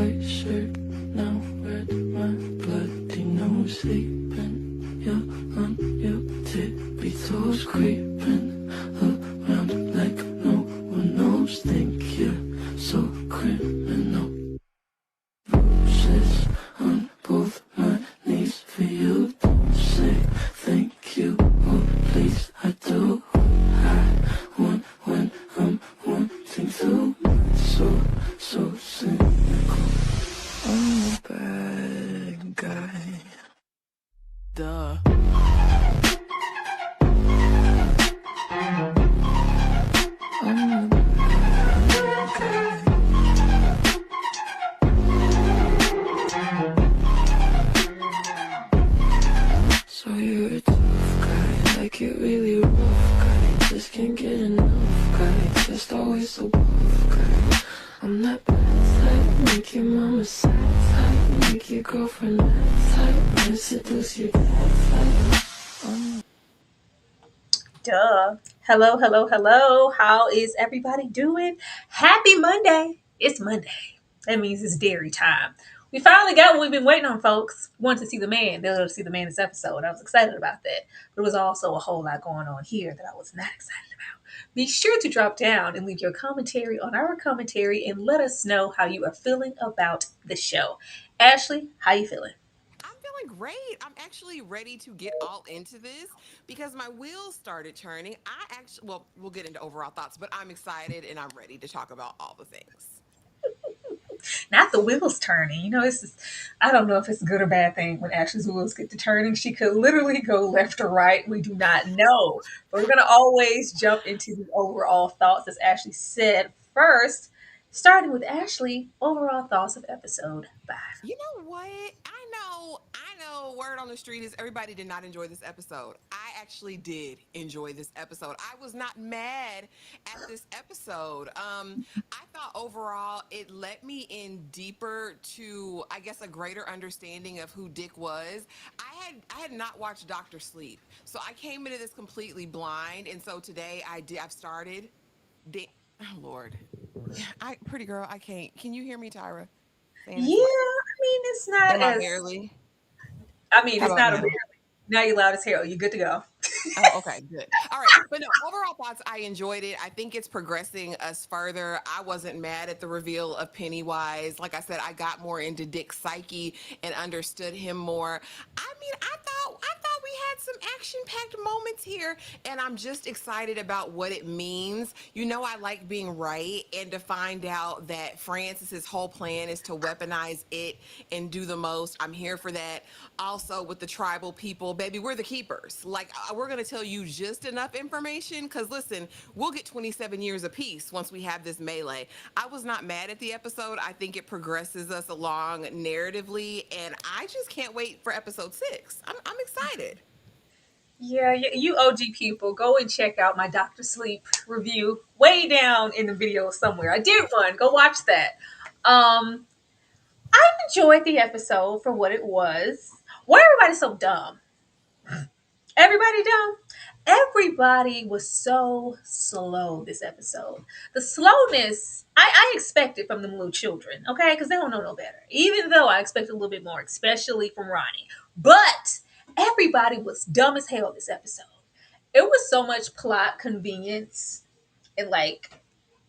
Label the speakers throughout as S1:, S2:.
S1: white shirt, now red, my bloody nose sleeping. You're on your tippy toes, creeping around like no one knows. Think you're so criminal. Bruises on both my knees for you. Don't say thank you or please. I do what I want when I'm wanting to. So cynical. I'm a bad guy. Duh. I'm a bad guy. So you're a tough guy, like you're really rough guy. Just can't get enough guy, just always so buff guy. I'm that bad type, make your mama sad type, make your girlfriend that type, and seduce your dad type.
S2: Duh. Hello, hello, hello. How is everybody doing? Happy Monday. It's Monday. That means it's Derry time. We finally got what we've been waiting on, folks. We wanted to see the man. They'll to see the man this episode. I was excited about that. But it was also a whole lot going on here that I was not excited about. Be sure to drop down and leave your commentary on our commentary and let us know how you are feeling about the show. Ashley, how you feeling?
S3: I'm feeling great. I'm actually ready to get all into this because my wheels started turning. Well, we'll get into overall thoughts, but I'm excited and I'm ready to talk about all the things.
S2: Not the wheels turning. You know, it's just, I don't know if it's a good or bad thing when Ashley's wheels get to turning. She could literally go left or right. We do not know. But we're going to always jump into the overall thoughts, as Ashley said first, starting with Ashley, overall thoughts of episode 5.
S3: You know what? I know word on the street is everybody did not enjoy this episode. I actually did enjoy this episode. I was not mad at this episode. I thought overall it let me in deeper to, I guess, a greater understanding of who Dick was. I had not watched Doctor Sleep, so I came into this completely blind, and so today I've started. Oh Lord, pretty girl, I can't. Can you hear me, Tyra? Saying
S2: Yeah,
S3: it's like,
S2: I mean, it's not
S3: am I
S2: as,
S3: barely?
S2: I mean,
S3: How
S2: it's
S3: about
S2: not a
S3: now?
S2: barely. Now you're loud as hell. You're good to go.
S3: Oh, okay, good. All right. But no, overall thoughts, I enjoyed it. I think it's progressing us further. I wasn't mad at the reveal of Pennywise. Like I said, I got more into Dick's psyche and understood him more. I mean, I thought we had some action-packed moments here, and I'm just excited about what it means. You know, I like being right, and to find out that Francis's whole plan is to weaponize it and do the most. I'm here for that. Also, with the tribal people, baby, we're the keepers. Like, we're going to tell you just enough information because, listen, we'll get 27 years apiece once we have this melee. I was not mad at the episode. I think it progresses us along narratively, and I just can't wait for episode 6. I'm excited.
S2: Yeah, you OG people, go and check out my Doctor Sleep review way down in the video somewhere. I did one. Go watch that. I enjoyed the episode for what it was. Why everybody so dumb? Everybody dumb? Everybody was so slow this episode. The slowness I expected from them little children, okay? Because they don't know no better. Even though I expected a little bit more, especially from Ronnie. But everybody was dumb as hell this episode. It was so much plot convenience and like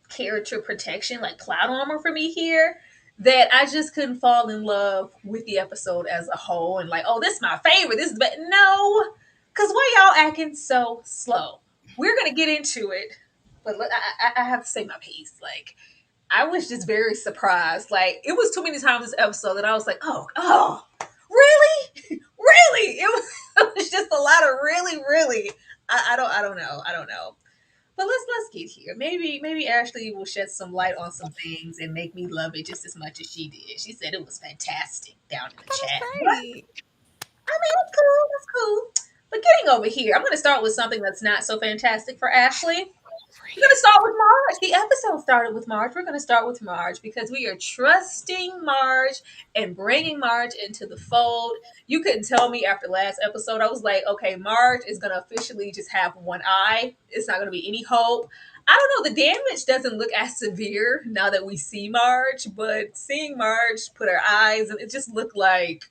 S2: character protection, like plot armor for me here, that I just couldn't fall in love with the episode as a whole and like, oh, this is my favorite. This is no, because why y'all acting so slow? We're gonna get into it, but I have to say my piece. Like, I was just very surprised. Like, it was too many times this episode that I was like, oh, really, really? It was just a lot of really. I don't know. But let's get here. Maybe Ashley will shed some light on some things and make me love it just as much as she did. She said it was fantastic down in
S3: I
S2: the
S3: thought it
S2: chat.
S3: was
S2: But
S3: great.
S2: I mean, that's cool. That's cool. But getting over here, I'm going to start with something that's not so fantastic for Ashley. We're going to start with Marge. The episode started with Marge. We're going to start with Marge because we are trusting Marge and bringing Marge into the fold. You couldn't tell me after last episode. I was like, okay, Marge is going to officially just have one eye. It's not going to be any hope. I don't know, the damage doesn't look as severe now that we see Marge, but seeing Marge put her eyes, it just looked like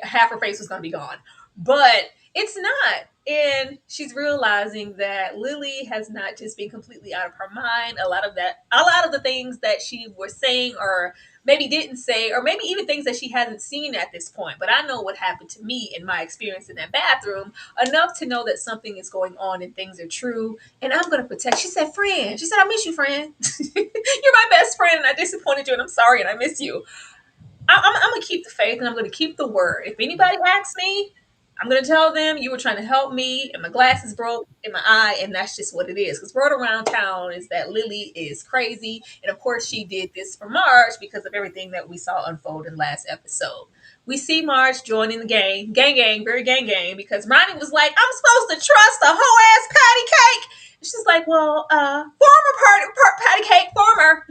S2: half her face was going to be gone. But it's not. And she's realizing that Lily has not just been completely out of her mind. A lot of the things that she was saying, or maybe didn't say, or maybe even things that she hasn't seen at this point. But I know what happened to me in my experience in that bathroom enough to know that something is going on and things are true. And I'm going to protect. She said, friend. She said, I miss you, friend. You're my best friend, and I disappointed you, and I'm sorry, and I miss you. I'm going to keep the faith, and I'm going to keep the word. If anybody asks me, I'm going to tell them you were trying to help me, and my glasses broke in my eye, and that's just what it is. Because word around town is that Lily is crazy, and of course she did this for Marge because of everything that we saw unfold in last episode. We see Marge joining the gang, very gang, because Ronnie was like, I'm supposed to trust a whole ass patty cake. And she's like, well, patty cake, former.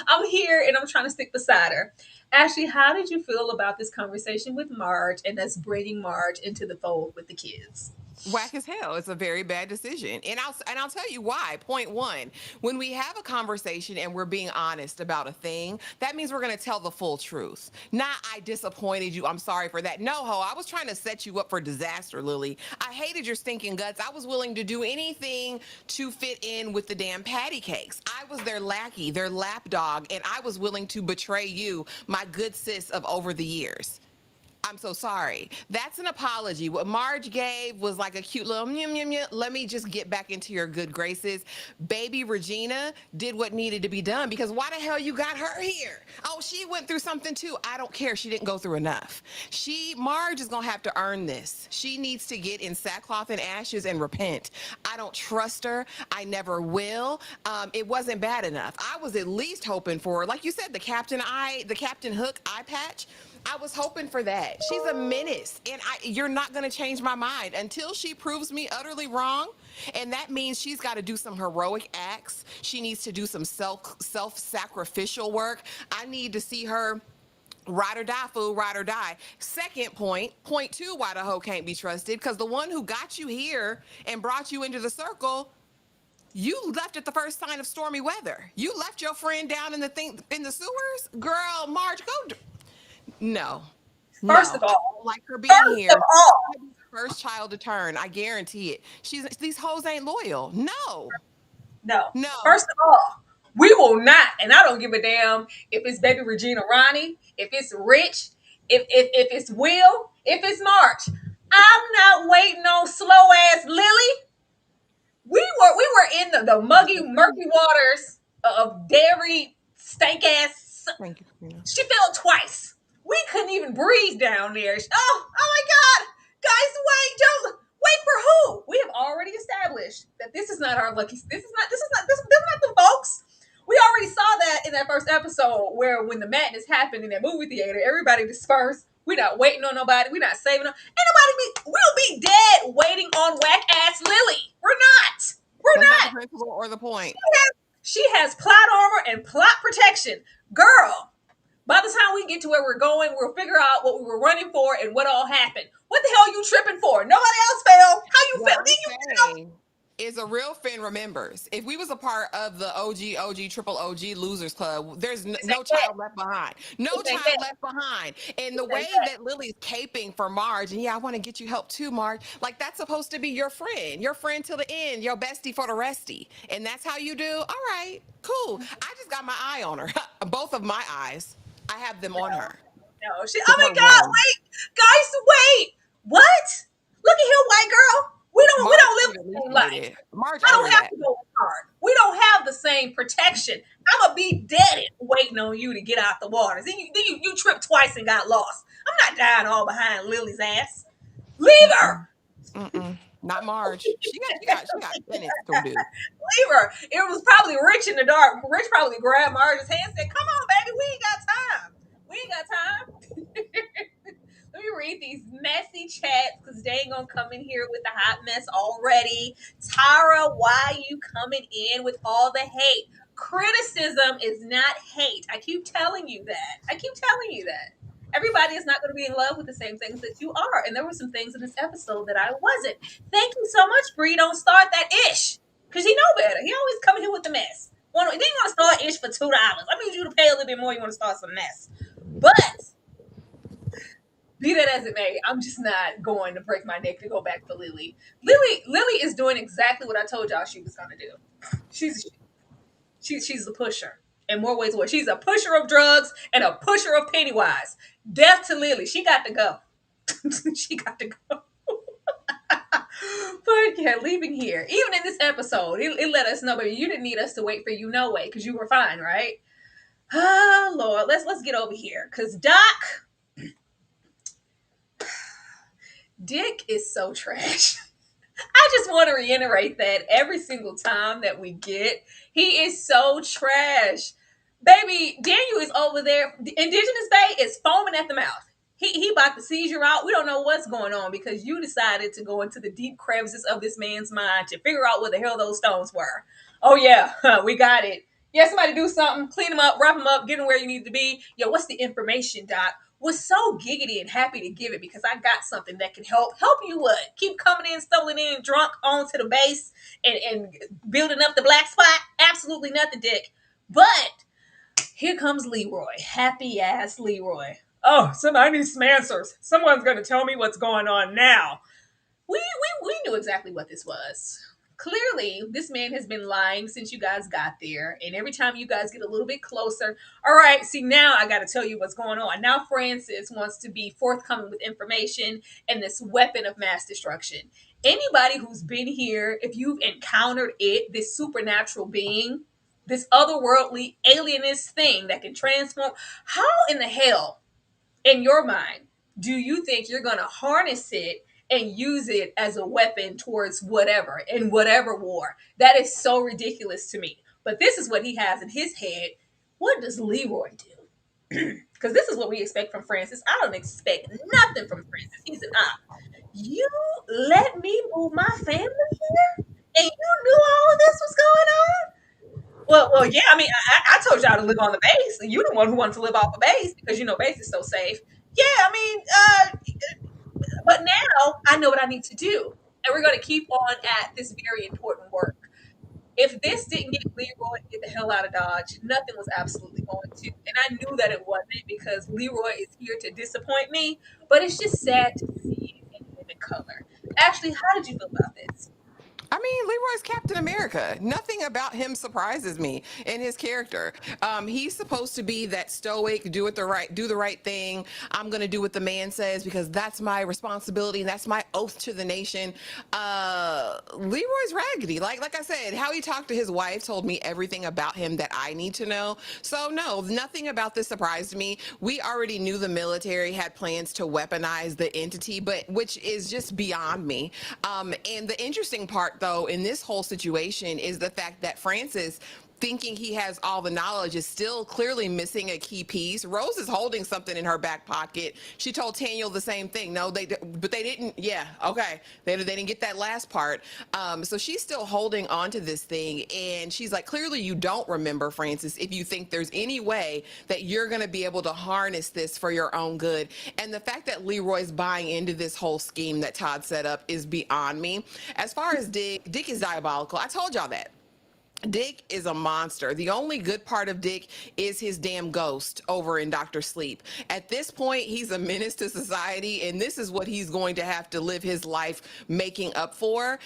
S2: I'm here, and I'm trying to stick beside her. Ashley, how did you feel about this conversation with Marge and us bringing Marge into the fold with the kids?
S3: Whack as hell. It's a very bad decision. And I'll tell you why. Point one, when we have a conversation and we're being honest about a thing, that means we're going to tell the full truth. Not I disappointed you. I'm sorry for that. No, ho, I was trying to set you up for disaster, Lily. I hated your stinking guts. I was willing to do anything to fit in with the damn patty cakes. I was their lackey, their lapdog, and I was willing to betray you, my good sis of over the years. I'm so sorry. That's an apology. What Marge gave was like a cute little let me just get back into your good graces. Baby Regina did what needed to be done, because why the hell you got her here? Oh, she went through something too. I don't care. She didn't go through enough. Marge is going to have to earn this. She needs to get in sackcloth and ashes and repent. I don't trust her. I never will. It wasn't bad enough. I was at least hoping for, like you said, the Captain Hook eye patch. I was hoping for that. She's a menace, and you're not going to change my mind until she proves me utterly wrong. And that means she's got to do some heroic acts. She needs to do some self-sacrificial work. I need to see her ride or die, fool, ride or die. Second point two, why the hoe can't be trusted, because the one who got you here and brought you into the circle, you left at the first sign of stormy weather. You left your friend down in the sewers. Girl, Marge, go. No,
S2: First
S3: no,
S2: of
S3: I
S2: all,
S3: don't like her being
S2: first of
S3: here.
S2: all,
S3: First child to turn, I guarantee it. These hoes ain't loyal. No,
S2: no.
S3: no.
S2: First of all, we will not, and I don't give a damn if it's baby Regina Ronnie, if it's Rich, if it's Will, if it's March. I'm not waiting on slow ass Lily. We were in the muggy, murky waters of Derry, stank ass.
S3: Thank you, Karina.
S2: She fell twice. We couldn't even breathe down there. Oh my God. Guys, wait, don't wait for who? We have already established that this is not our lucky. This is not the folks. We already saw that in that first episode where when the madness happened in that movie theater, everybody dispersed. We're not waiting on nobody. We're not saving them. We'll be dead waiting on whack ass Lily. We're not. We're
S3: That's not the
S2: not.
S3: principle or the point.
S2: She has plot armor and plot protection. Girl, by the time we get to where we're going, we'll figure out what we were running for and what all happened. What the hell are you tripping for? Nobody else fell. How you
S3: What
S2: fell?
S3: I'm
S2: Then you fell.
S3: saying is a real fan remembers. If we was a part of the triple OG losers club, there's no child left behind. No child left behind. And the way that Lily's caping for Marge, and yeah, I want to get you help too, Marge. Like, that's supposed to be your friend till the end, your bestie for the resty. And that's how you do. All right, cool. I just got my eye on her. Both of my eyes. I have them on her.
S2: No,
S3: With
S2: oh my
S3: her
S2: God,
S3: win.
S2: wait. Guys, wait. What? Look at here, white girl. We
S3: Marge
S2: don't live
S3: should
S2: the
S3: at
S2: same
S3: least get
S2: life.
S3: it. Marge
S2: I
S3: owed
S2: don't
S3: her
S2: have
S3: that.
S2: to go hard. We don't have the same protection. I'm gonna be dead waiting on you to get out the waters. Then you tripped twice and got lost. I'm not dying all behind Lily's ass. Leave her.
S3: Not Marge. She got penance to do.
S2: Leave her. It was probably Rich in the dark. Rich probably grabbed Marge's hand and said, "Come on, baby, we ain't got time. We ain't got time." Let me read these messy chats because they ain't gonna come in here with the hot mess already. Tara, why you coming in with all the hate? Criticism is not hate. I keep telling you that. Everybody is not going to be in love with the same things that you are. And there were some things in this episode that I wasn't. Thank you so much, Bree. Don't start that ish. Because he know better. He always coming here with the mess. Then you want to start ish for $2. I need you to pay a little bit more. You want to start some mess. But be that as it may, I'm just not going to break my neck to go back for Lily. Lily is doing exactly what I told y'all she was gonna do. She's the pusher. In more ways than one. She's a pusher of drugs and a pusher of Pennywise. Death to Lily. She got to go. She got to go. But yeah, leaving here. Even in this episode, it let us know, baby, you didn't need us to wait for you no way, because you were fine, right? Oh Lord, let's get over here. Cause Dick is so trash. I just want to reiterate that every single time that we get, he is so trash. Baby, Daniel is over there. The Indigenous Bay is foaming at the mouth. He about to seize you out. We don't know what's going on because you decided to go into the deep crevices of this man's mind to figure out what the hell those stones were. Oh yeah, we got it. Yeah, somebody do something, clean them up, wrap them up, get them where you need to be. Yo, what's the information, Doc? Was so giggity and happy to give it because I got something that can help you what? Keep coming in, stumbling in, drunk onto the base and building up the black spot? Absolutely nothing, Dick. But here comes Leroy. Happy ass Leroy. Oh, somebody needs some answers. Someone's going to tell me what's going on now. We knew exactly what this was. Clearly, this man has been lying since you guys got there. And every time you guys get a little bit closer, all right, see, now I got to tell you what's going on. Now Francis wants to be forthcoming with information and this weapon of mass destruction. Anybody who's been here, if you've encountered it, this supernatural being, this otherworldly alienist thing that can transform, how in the hell, in your mind, do you think you're going to harness it and use it as a weapon towards whatever, in whatever war? That is so ridiculous to me. But this is what he has in his head. What does Leroy do? Because this is what we expect from Francis. I don't expect nothing from Francis. He's an op. You let me move my family here? And you knew all of this was going on? Well, yeah. I mean, I told y'all to live on the base. You the one who wanted to live off the base because you know base is so safe. Yeah, I mean, but now I know what I need to do, and we're going to keep on at this very important work. If this didn't get Leroy to get the hell out of Dodge, nothing was absolutely going to. And I knew that it wasn't because Leroy is here to disappoint me. But it's just sad to see it in living color. Ashley, how did you feel about this?
S3: I mean, Leroy's Captain America. Nothing about him surprises me in his character. He's supposed to be that stoic, do the right thing. I'm gonna do what the man says because that's my responsibility and that's my oath to the nation. Leroy's raggedy. Like I said, how he talked to his wife told me everything about him that I need to know. So no, nothing about this surprised me. We already knew the military had plans to weaponize the entity, but which is just beyond me. And the interesting part though in this whole situation is the fact that Francis thinking he has all the knowledge is still clearly missing a key piece. Rose is holding something in her back pocket. She told Taniel the same thing. No, but they didn't. Yeah, okay. They didn't get that last part. So she's still holding on to this thing. And she's like, clearly you don't remember, Francis, if you think there's any way that you're going to be able to harness this for your own good. And the fact that Leroy's buying into this whole scheme that Todd set up is beyond me. As far as Dick is diabolical. I told y'all that. Dick is a monster. The only good part of Dick is his damn ghost over in Dr. Sleep. At this point, he's a menace to society, and this is what he's going to have to live his life making up for.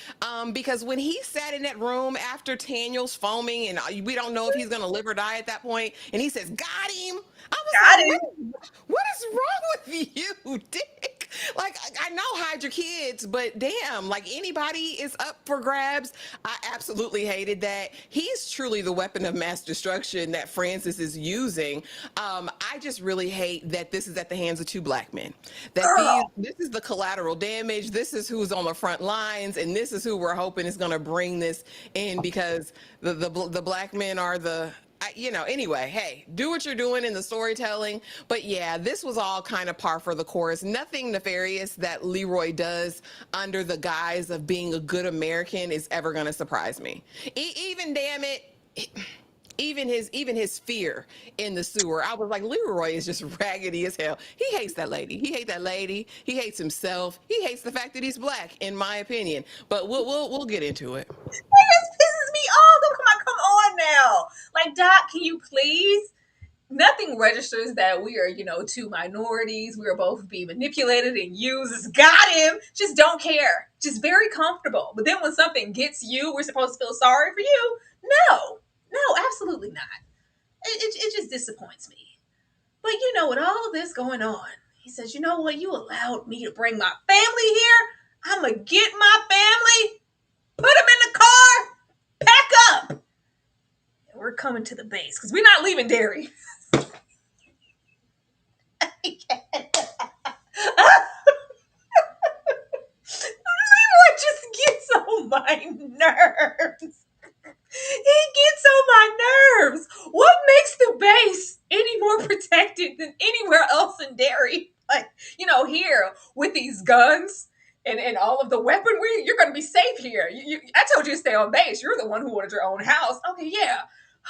S3: Because when he sat in that room after Taniel's foaming, and we don't know if he's going to live or die at that point, and he says, "Got him." I was
S2: Got
S3: like,
S2: him.
S3: what is wrong with you, Dick? Like, I know hide your kids, but damn, like anybody is up for grabs. I absolutely hated that. He's truly the weapon of mass destruction that Francis is using. I just really hate that this is at the hands of two black men. That this is the collateral damage. This is who's on the front lines, and this is who we're hoping is going to bring this in because the black men are the anyway, hey, do what you're doing in the storytelling. But yeah, this was all kind of par for the course. Nothing nefarious that Leroy does under the guise of being a good American is ever going to surprise me. Even, damn it, even his fear in the sewer. I was like, Leroy is just raggedy as hell. He hates that lady. He hates that lady. He hates himself. He hates the fact that he's black, in my opinion. But we'll get into it.
S2: It just pisses like, Doc, can you please? Nothing registers that we are, two minorities. We are both being manipulated and used. It's got him. Just don't care. Just very comfortable. But then when something gets you, we're supposed to feel sorry for you. No, no, absolutely not. It just disappoints me. But with all this going on, he says, you know what? You allowed me to bring my family here. I'm going to get my family, put them in the car, pack up. And we're coming to the base because we're not leaving Derry. Leroy just gets on my nerves. He gets on my nerves. What makes the base any more protected than anywhere else in Derry? Like, here with these guns and all of the weaponry, you're going to be safe here. I told you to stay on base. You're the one who wanted your own house. Okay, yeah.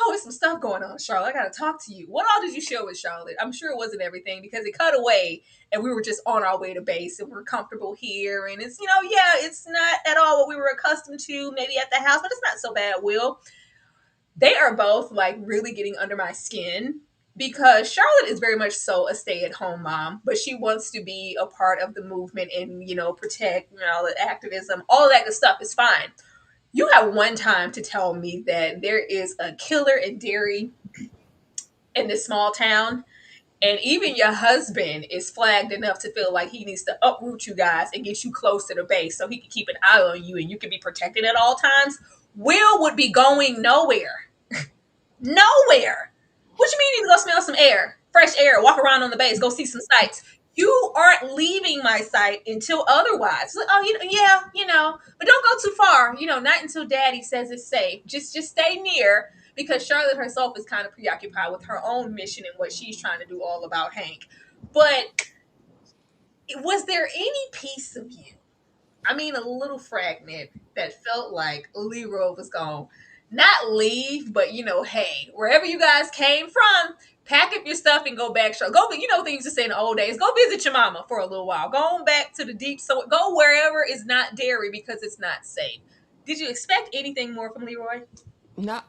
S2: Oh, there's some stuff going on, Charlotte. I got to talk to you. What all did you share with Charlotte? I'm sure it wasn't everything because it cut away and we were just on our way to base and we're comfortable here. And it's, it's not at all what we were accustomed to maybe at the house, but it's not so bad, Will. They are both like really getting under my skin because Charlotte is very much so a stay-at-home mom, but she wants to be a part of the movement and, protect, the activism. All of that good stuff is fine. You have one time to tell me that there is a killer in Derry in this small town, and even your husband is flagged enough to feel like he needs to uproot you guys and get you close to the base so he can keep an eye on you and you can be protected at all times. Will would be going nowhere. Nowhere. What you mean you need to go smell some air, fresh air, walk around on the base, go see some sights? You aren't leaving my site until otherwise. Like, oh, but don't go too far. Not until Daddy says it's safe. Just stay near because Charlotte herself is kind of preoccupied with her own mission and what she's trying to do all about Hank. But was there any piece of you? I mean, a little fragment that felt like Leroy was gone. Not leave, but hey, wherever you guys came from, pack up your stuff and go back. Go, they used to say in the old days, go visit your mama for a little while. Go on back to the deep, so go wherever is not Derry because it's not safe. Did you expect anything more from Leroy?
S3: No,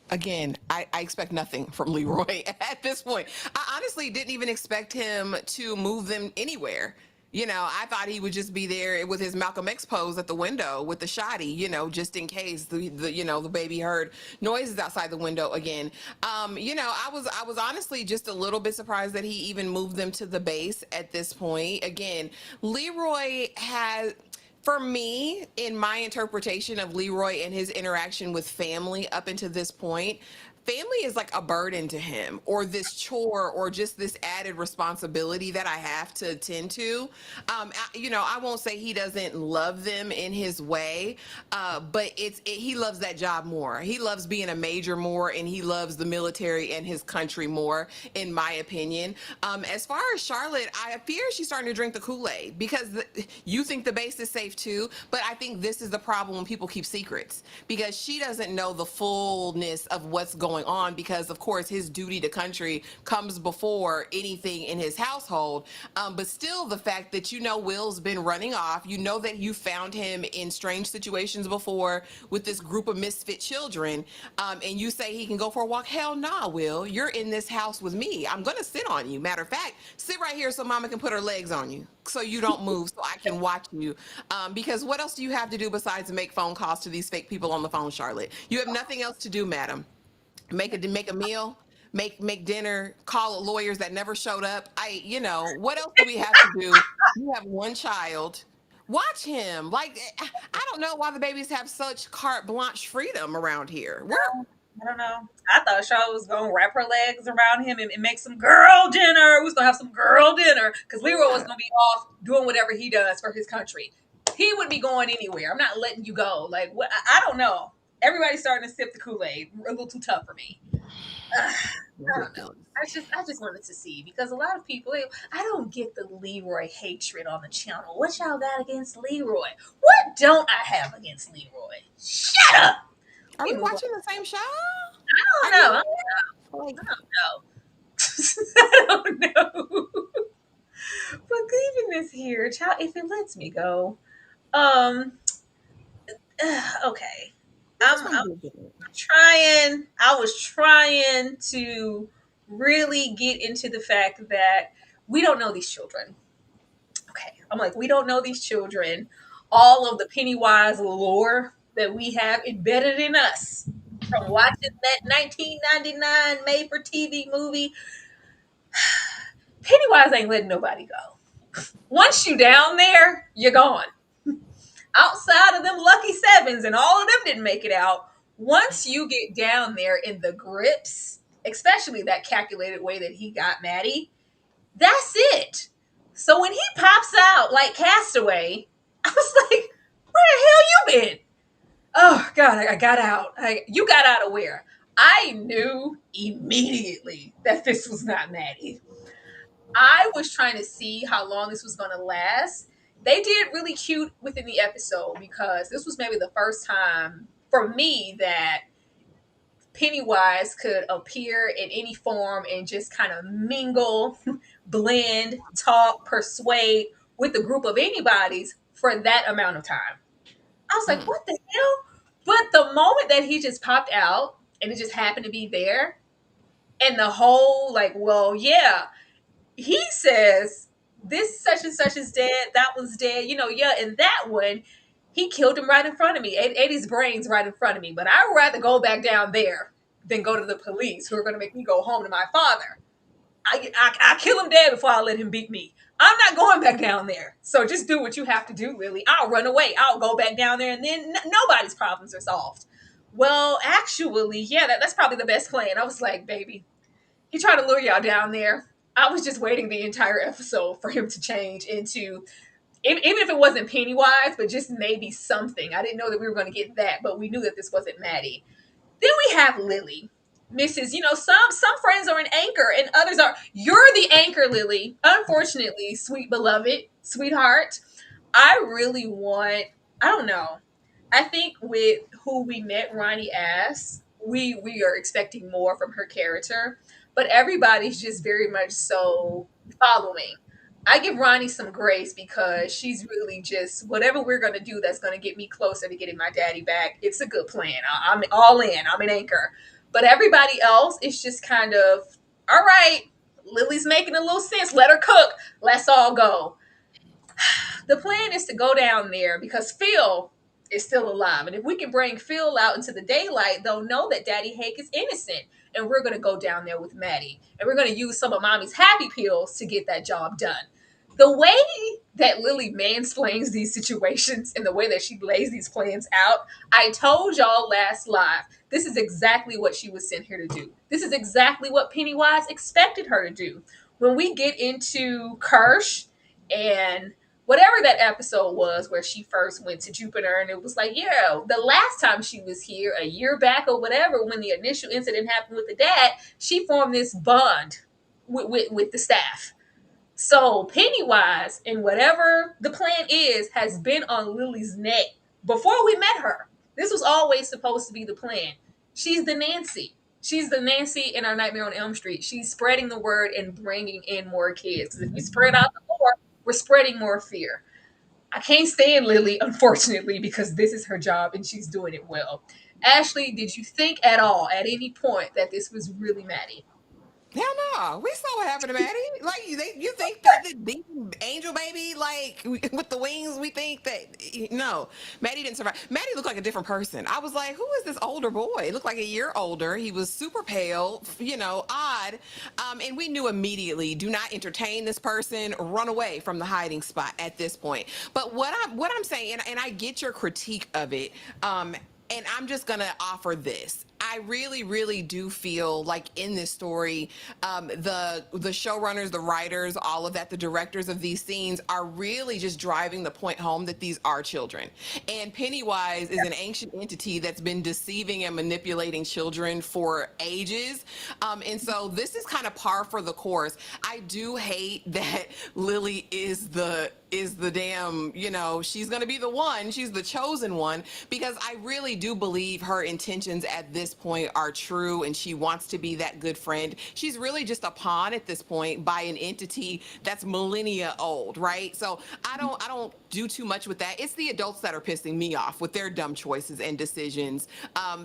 S3: I expect nothing from Leroy at this point. I honestly didn't even expect him to move them anywhere. I thought he would just be there with his Malcolm X pose at the window with the shotty, just in case the baby heard noises outside the window again. I was honestly just a little bit surprised that he even moved them to the base at this point. Again, Leroy has, for me, in my interpretation of Leroy and his interaction with family up until this point, family is like a burden to him or this chore or just this added responsibility that I have to attend to. I won't say he doesn't love them in his way, but he loves that job more. He loves being a major more, and he loves the military and his country more, in my opinion. As far as Charlotte, I fear she's starting to drink the Kool-Aid because you think the base is safe too, but I think this is the problem when people keep secrets because she doesn't know the fullness of what's going on because of course his duty to country comes before anything in his household, but still the fact that Will's been running off, that you found him in strange situations before with this group of misfit children, and you say he can go for a walk. Hell nah, Will, you're in this house with me. I'm gonna sit on you. Matter of fact, sit right here so mama can put her legs on you so you don't move so I can watch you, because what else do you have to do besides make phone calls to these fake people on the phone, Charlotte? You have nothing else to do, madam. Make a meal, make dinner, call lawyers that never showed up. What else do we have to do? You have one child. Watch him. Like, I don't know why the babies have such carte blanche freedom around here.
S2: I don't know. I thought Charlotte was going to wrap her legs around him and make some girl dinner. We was going to have some girl dinner because Leroy was going to be off doing whatever he does for his country. He wouldn't be going anywhere. I'm not letting you go. Like, what? I don't know. Everybody's starting to sip the Kool-Aid. A little too tough for me. I don't know. I just wanted to see because a lot of people, I don't get the Leroy hatred on the channel. What y'all got against Leroy? What don't I have against Leroy? Shut up.
S3: Are we watching the same show?
S2: I don't know. I don't know. But leaving this here, child, if it lets me go. Okay.
S3: I just
S2: I'm
S3: want to do it different.
S2: trying. I was trying to really get into the fact that we don't know these children. Okay, I'm like, we don't know these children. All of the Pennywise lore that we have embedded in us from watching that 1999 made for TV movie. Pennywise ain't letting nobody go. Once you down there, you're gone. Outside of them lucky sevens, and all of them didn't make it out. Once you get down there in the grips, especially that calculated way that he got Maddie, that's it. So when he pops out like Castaway, I was like, where the hell you been? Oh God, I got out. You got out of where? I knew immediately that this was not Maddie. I was trying to see how long this was going to last. They did really cute within the episode because this was maybe the first time for me that Pennywise could appear in any form and just kind of mingle, blend, talk, persuade with a group of anybody's for that amount of time. I was like,
S3: Mm.
S2: what the hell? But the moment that he just popped out and it just happened to be there, and the whole, like, well, yeah, he says this such and such is dead, that one's dead, yeah, and that one, he killed him right in front of me, ate his brains right in front of me. But I would rather go back down there than go to the police who are going to make me go home to my father. I kill him dead before I let him beat me. I'm not going back down there. So just do what you have to do, Lily. I'll run away. I'll go back down there, and then nobody's problems are solved. Well, actually, yeah, that's probably the best plan. I was like, baby, he tried to lure y'all down there. I was just waiting the entire episode for him to change into, even if it wasn't Pennywise, but just maybe something. I didn't know that we were going to get that, but we knew that this wasn't Maddie. Then we have Lily. Mrs. Some friends are an anchor and others are. You're the anchor, Lily. Unfortunately, sweet beloved, sweetheart. I really want. I don't know. I think with who we met, Ronnie Ass, we are expecting more from her character, but everybody's just very much so following. I give Ronnie some grace because she's really just whatever we're gonna do that's gonna get me closer to getting my daddy back. It's a good plan. I'm all in. I'm an anchor. But everybody else is just kind of all right. Lily's making a little sense. Let her cook. Let's all go. The plan is to go down there because Phil is still alive. And if we can bring Phil out into the daylight, they'll know that Daddy Hake is innocent. And we're going to go down there with Maddie. And we're going to use some of Mommy's happy pills to get that job done. The way that Lily mansplains these situations and the way that she lays these plans out, I told y'all last live, this is exactly what she was sent here to do. This is exactly what Pennywise expected her to do. When we get into Kersh and whatever that episode was where she first went to Jupiter, and it was like, yeah, the last time she was here, a year back or whatever, when the initial incident happened with the dad, she formed this bond with the staff. So Pennywise, and whatever the plan is, has been on Lily's neck before we met her. This was always supposed to be the plan. She's the Nancy. She's the Nancy in our Nightmare on Elm Street. She's spreading the word and bringing in more kids. Because if we spread out the more, we're spreading more fear. I can't stand Lily, unfortunately, because this is her job and she's doing it well. Ashley, did you think at all, at any point, that this was really Maddie?
S3: Hell no, we saw what happened to Maddie. Like you think that the demon angel baby, like with the wings, we think that no, Maddie didn't survive. Maddie looked like a different person. I was like, who is this older boy? He looked like a year older. He was super pale, odd, and we knew immediately. Do not entertain this person. Run away from the hiding spot at this point. But what I'm saying, and I get your critique of it. And I'm just gonna offer this. I really, really do feel like in this story, the showrunners, the writers, all of that, the directors of these scenes are really just driving the point home that these are children. And Pennywise is an ancient entity that's been deceiving and manipulating children for ages. And so this is kind of par for the course. I do hate that Lily is the is the damn, she's going to be the one. She's the chosen one, because I really do believe her intentions at this point are true, and she wants to be that good friend. She's really just a pawn at this point by an entity that's millennia old, right? So I don't do too much with that. It's the adults that are pissing me off with their dumb choices and decisions.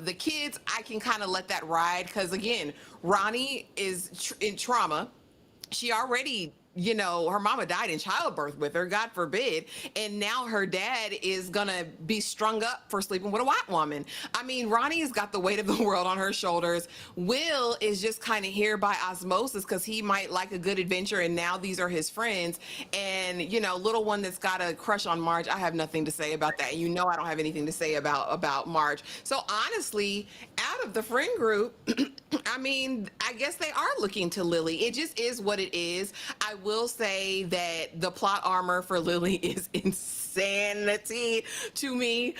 S3: The kids, I can kind of let that ride, because again, Ronnie is in trauma. She already, her mama died in childbirth with her, God forbid. And now her dad is going to be strung up for sleeping with a white woman. I mean, Ronnie has got the weight of the world on her shoulders. Will is just kind of here by osmosis because he might like a good adventure, and now these are his friends. And, little one that's got a crush on Marge, I have nothing to say about that. I don't have anything to say about Marge. So honestly, out of the friend group, I mean, I guess they are looking to Lily. It just is what it is. I will say that the plot armor for Lily is insanity to me.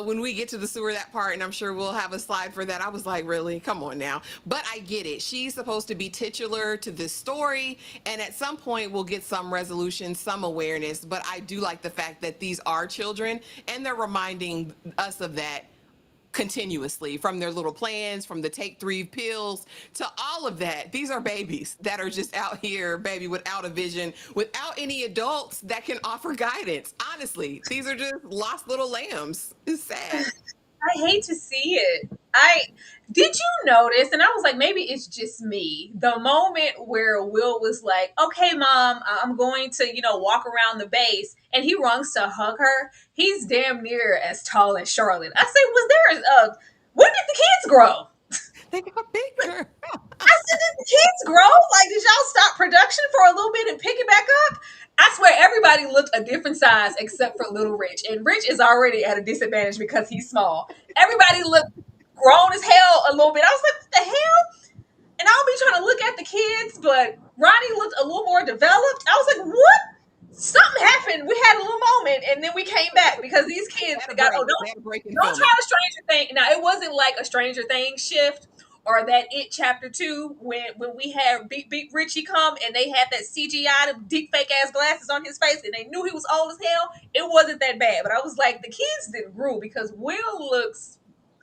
S3: When we get to the sewer, that part, and I'm sure we'll have a slide for that, I was like, really? Come on now. But I get it. She's supposed to be titular to this story, and at some point we'll get some resolution, some awareness. But I do like the fact that these are children, and they're reminding us of that continuously, from their little plans, from the take 3 pills to all of that. These are babies that are just out here, baby, without a vision, without any adults that can offer guidance. Honestly, these are just lost little lambs. It's sad.
S2: I hate to see it. I did you notice, and I was like, maybe it's just me. The moment where Will was like, "Okay, mom, I'm going to, walk around the base," and he runs to hug her. He's damn near as tall as Charlotte. I said, "Was there when did the kids grow?"
S3: They got bigger.
S2: I said, "Did the kids grow? Like, did y'all stop production for a little bit and pick it back up?" I swear everybody looked a different size except for little Rich. And Rich is already at a disadvantage because he's small. Everybody looked grown as hell a little bit. I was like, what the hell? And I'll be trying to look at the kids, but Ronnie looked a little more developed. I was like, what? Something happened. We had a little moment, and then we came back because these kids got, don't try to Stranger Things. Now, it wasn't like a Stranger Things shift or that It Chapter 2 when we had Big Richie come and they had that CGI, the deep fake ass glasses on his face, and they knew he was old as hell. It wasn't that bad, but I was like, the kids didn't grow because Will looks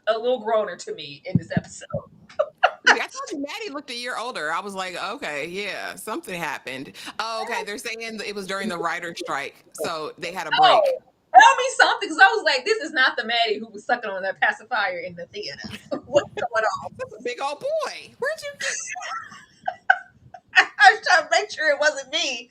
S2: a little growner to me in this episode.
S3: I told you Maddie looked a year older. I was like, okay, yeah, something happened. Oh, okay, they're saying it was during the writer's strike, so they had a break.
S2: Oh, tell me something, because I was like, this is not the Maddie who was sucking on that pacifier in the theater. What's going on?
S3: That's a big old boy. Where'd you get?
S2: I was trying to make sure it wasn't me.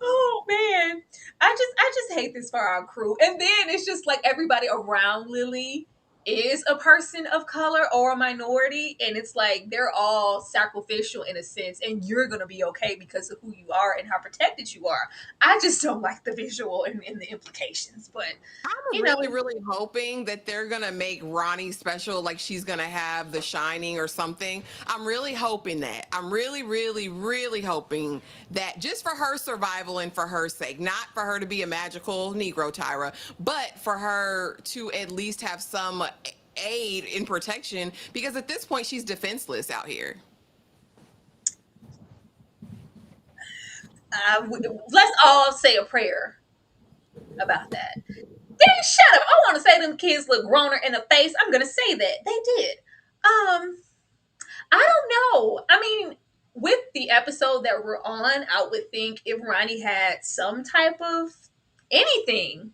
S2: Oh man, I just hate this for our crew. And then it's just like everybody around Lily is a person of color or a minority, and it's like they're all sacrificial in a sense, and you're gonna be okay because of who you are and how protected you are. I just don't like the visual and the implications, but
S3: I'm really hoping that they're gonna make Ronnie special, like she's gonna have The Shining or something. I'm really hoping that. I'm really hoping that, just for her survival and for her sake, not for her to be a magical Negro Tyra, but for her to at least have some aid in protection, because at this point she's defenseless out here.
S2: let's all say a prayer about that. Then shut up. I want to say them kids look growner in the face. I'm gonna say that they did. I don't know. I mean, with the episode that we're on, I would think if Ronnie had some type of anything,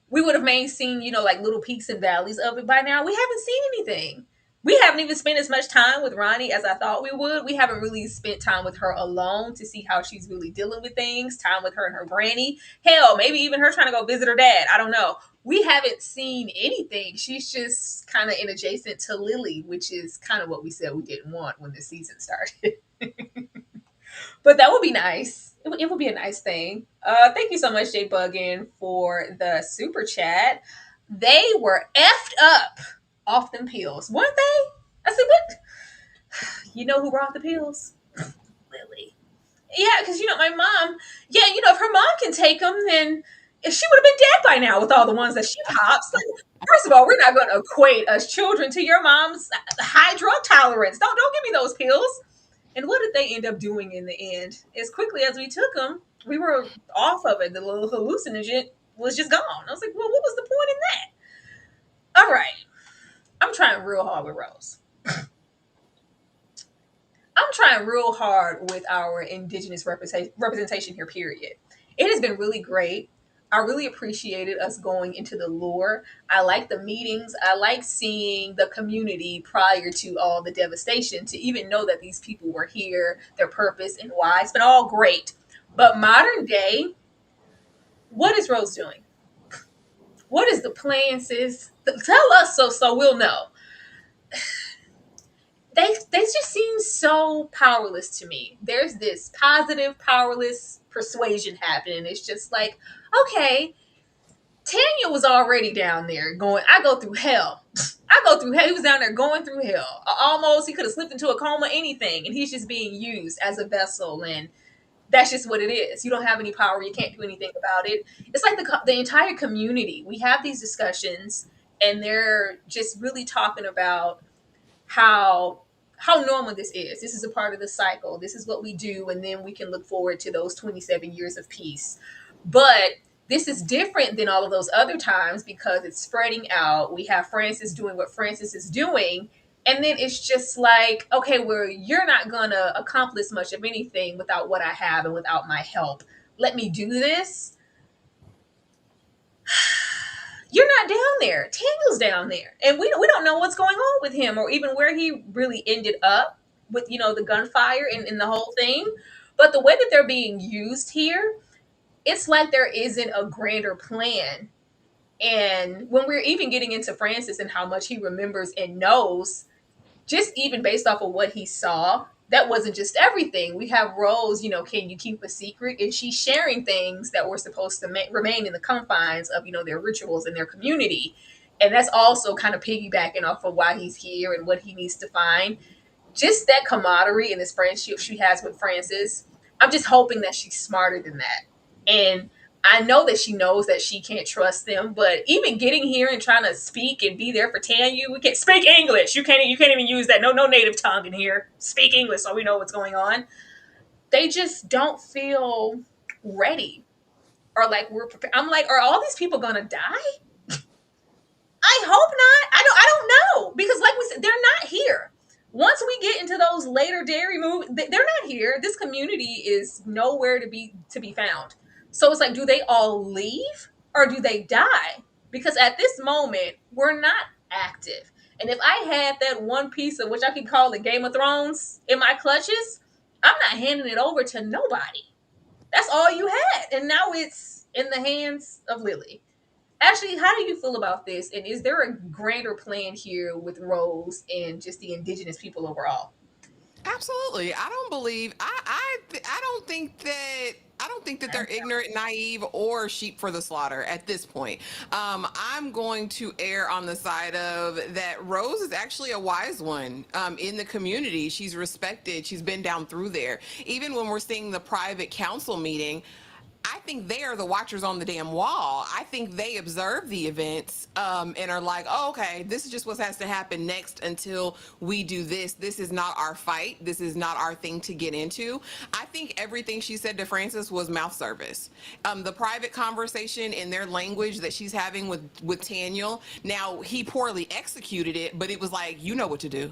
S2: we would have maybe seen, like little peaks and valleys of it by now. We haven't seen anything. We haven't even spent as much time with Ronnie as I thought we would. We haven't really spent time with her alone to see how she's really dealing with things, time with her and her granny. Hell, maybe even her trying to go visit her dad. I don't know. We haven't seen anything. She's just kind of in adjacent to Lily, which is kind of what we said we didn't want when the season started. But that would be nice. It would be a nice thing. Thank you so much, J Buggin, for the super chat. They were effed up off them pills, weren't they? I said, what? You know who brought the pills? Lily. Yeah, because, my mom, if her mom can take them, then she would have been dead by now with all the ones that she pops. Like, first of all, we're not going to equate us children to your mom's high drug tolerance. Don't give me those pills. And what did they end up doing in the end? As quickly as we took them, we were off of it. The little hallucinogen was just gone. I was like, well, what was the point in that? All right, I'm trying real hard with Rose. I'm trying real hard with our indigenous representation here, period. It has been really great. I really appreciated us going into the lore. I like the meetings. I like seeing the community prior to all the devastation to even know that these people were here, their purpose and why. It's been all great. But modern day, what is Rose doing? What is the plan, sis? Tell us so we'll know. They just seem so powerless to me. There's this positive, powerless persuasion happening. It's just like, okay, Tanya was already down there going, I go through hell. I go through hell. He was down there going through hell. Almost, he could have slipped into a coma, anything. And he's just being used as a vessel. And that's just what it is. You don't have any power. You can't do anything about it. It's like the entire community. We have these discussions, and they're just really talking about how normal this is. This is a part of the cycle. This is what we do, and then we can look forward to those 27 years of peace. But this is different than all of those other times because it's spreading out. We have Francis doing what Francis is doing, and then it's just like, okay, well, you're not gonna accomplish much of anything without what I have and without my help. Let me do this. You're not down there. Tango's down there. And we don't know what's going on with him or even where he really ended up with, the gunfire and the whole thing. But the way that they're being used here, it's like there isn't a grander plan. And when we're even getting into Francis and how much he remembers and knows, just even based off of what he saw, that wasn't just everything. We have Rose, can you keep a secret? And she's sharing things that were supposed to remain in the confines of, their rituals and their community. And that's also kind of piggybacking off of why he's here and what he needs to find. Just that camaraderie and this friendship she has with Francis. I'm just hoping that she's smarter than that. And I know that she knows that she can't trust them, but even getting here and trying to speak and be there for Tanya, we can't speak English. You can't even use that. No native tongue in here. Speak English so we know what's going on. They just don't feel ready. Or like we're prepared. I'm like, are all these people gonna die? I hope not. I don't know. Because like we said, they're not here. Once we get into those later Derry movies, they're not here. This community is nowhere to be found. So it's like, do they all leave or do they die? Because at this moment, we're not active. And if I had that one piece of which I could call the Game of Thrones in my clutches, I'm not handing it over to nobody. That's all you had. And now it's in the hands of Lily. Actually, how do you feel about this? And is there a grander plan here with Rose and just the indigenous people overall?
S3: Absolutely. I don't believe I don't think that they're ignorant, naive, or sheep for the slaughter at this point. I'm going to err on the side of that Rose is actually a wise one in the community. She's respected. She's been down through there. Even when we're seeing the private council meeting, I think they are the watchers on the damn wall. I think they observe the events and are like, oh, okay, this is just what has to happen next until we do this. This is not our fight. This is not our thing to get into. I think everything she said to Francis was mouth service. The private conversation in their language that she's having with Taniel, now he poorly executed it, but it was like, you know what to do.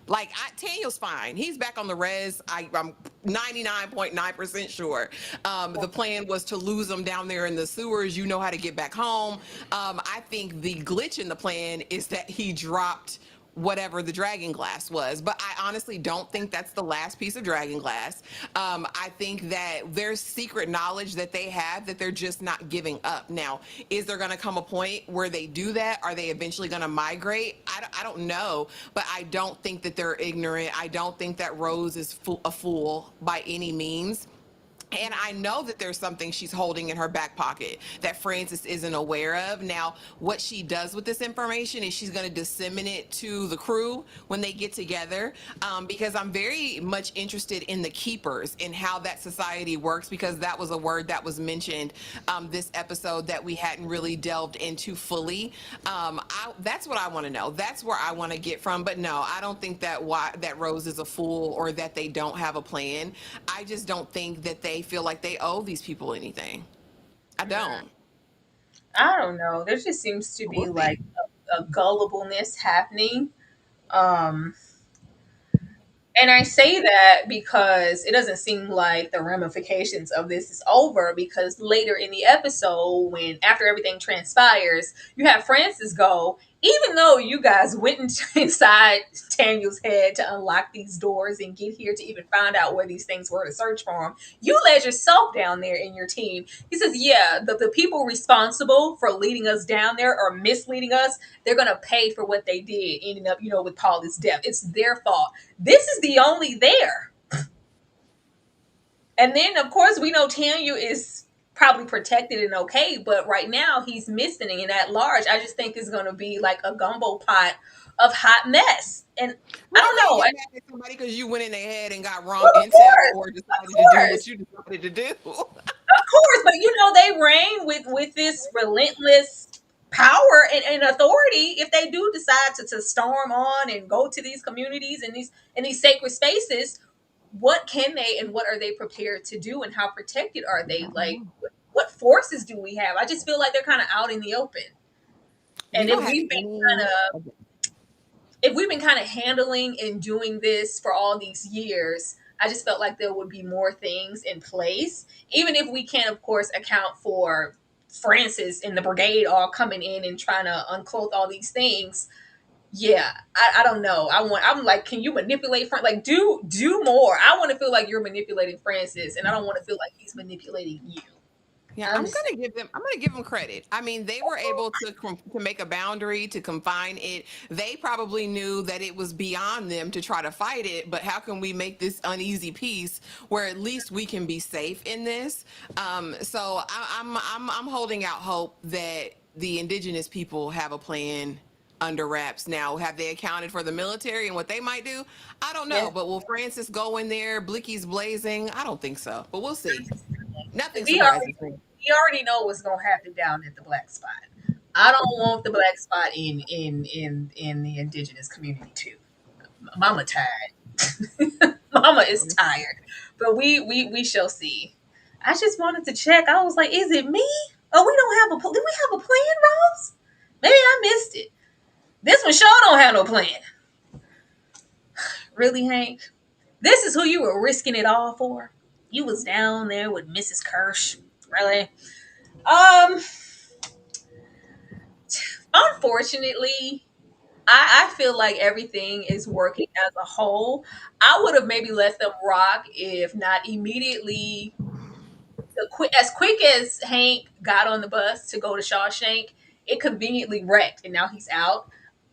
S3: Like, Daniel's fine. He's back on the res. I'm 99.9% sure. The plan was to lose him down there in the sewers. You know how to get back home. I think the glitch in the plan is that he dropped whatever the dragon glass was. But I honestly don't think that's the last piece of dragon glass. I think that there's secret knowledge that they have that they're just not giving up. Now, is there going to come a point where they do that? Are they eventually going to migrate? I don't know, but I don't think that they're ignorant. I don't think that Rose is a fool by any means. And I know that there's something she's holding in her back pocket that Francis isn't aware of. Now, what she does with this information is she's going to disseminate it to the crew when they get together, because I'm very much interested in the keepers and how that society works, because that was a word that was mentioned this episode that we hadn't really delved into fully. That's what I want to know. That's where I want to get from. But no, I don't think that Rose is a fool or that they don't have a plan. I just don't think that they they feel like they owe these people anything. I
S2: Mm,
S3: don't.
S2: I don't know. There just seems to be
S3: We'll
S2: like
S3: see.
S2: a gullibleness happening. Um, And I say that because it doesn't seem like the ramifications of this is over, because later in the episode, when after everything transpires, you have Francis go, even though you guys went inside Daniel's head to unlock these doors and get here to even find out where these things were to search for them, you led yourself down there in your team. He says, yeah, the people responsible for leading us down there or misleading us, they're going to pay for what they did, ending up, with Paula's death. It's their fault. This is the only there. And then, of course, we know Tanya is probably protected and okay, but right now he's missing, and at large, I just think it's going to be like a gumbo pot of hot mess. And I
S3: Well, you
S2: don't
S3: can't
S2: know.
S3: get mad at somebody because you went in their head and got wrong
S2: Well,
S3: intel or
S2: of
S3: decided to do what
S2: course,
S3: you decided to do.
S2: of course, but they reign with this relentless power and authority. If they do decide to storm on and go to these communities and these sacred spaces, what can they and what are they prepared to do, and how protected are they? Like, what forces do we have? I just feel like they're kind of out in the open.
S3: We
S2: And
S3: don't have any.
S2: if we've been kind of handling and doing this for all these years, I just felt like there would be more things in place, even if we can, of course, account for Francis and the brigade all coming in and trying to unclothe all these things. Yeah, I don't know. I'm like, can you manipulate Like, do more. I want to feel like you're manipulating Francis, and I don't want to feel like he's manipulating you.
S3: Yeah,
S2: I understand.
S3: I'm gonna give them credit. I mean, they were able to make a boundary to confine it. They probably knew that it was beyond them to try to fight it, but how can we make this uneasy peace where at least we can be safe in this? So I'm holding out hope that the indigenous people have a plan under wraps now. Have they accounted for the military and what they might do? I don't
S2: Yeah,
S3: know. But will Francis go in there, blickies blazing? I don't think so. But we'll see. Nothing
S2: we already
S3: surprises me.
S2: we already know what's gonna happen down at the black spot. I don't want the black spot in the indigenous community too. Mama tired. Mama is tired. But we shall see. I just wanted to check. I was like, is it me? Oh, we don't have do we have a plan, Rose? Maybe I missed it. This one sure don't have no plan. Really, Hank? This is who you were risking it all for? You was down there with Mrs. Kersh. Really? Um, Unfortunately, I feel like everything is working as a whole. I would have maybe let them rock if not immediately. As quick as Hank got on the bus to go to Shawshank, it conveniently wrecked, and now he's out.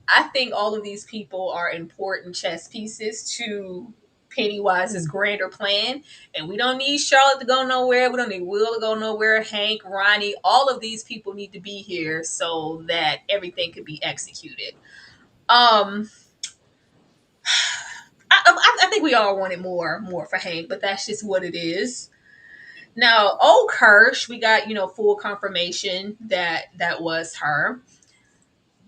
S2: I think all of these people are important chess pieces to Pennywise's grander plan, and we don't need Charlotte to go nowhere. We don't need Will to go nowhere. Hank, Ronnie, all of these people need to be here so that everything could be executed. Um, I think we all wanted more for Hank, but that's just what it is. Now, old Kersh, we got full confirmation that that was her.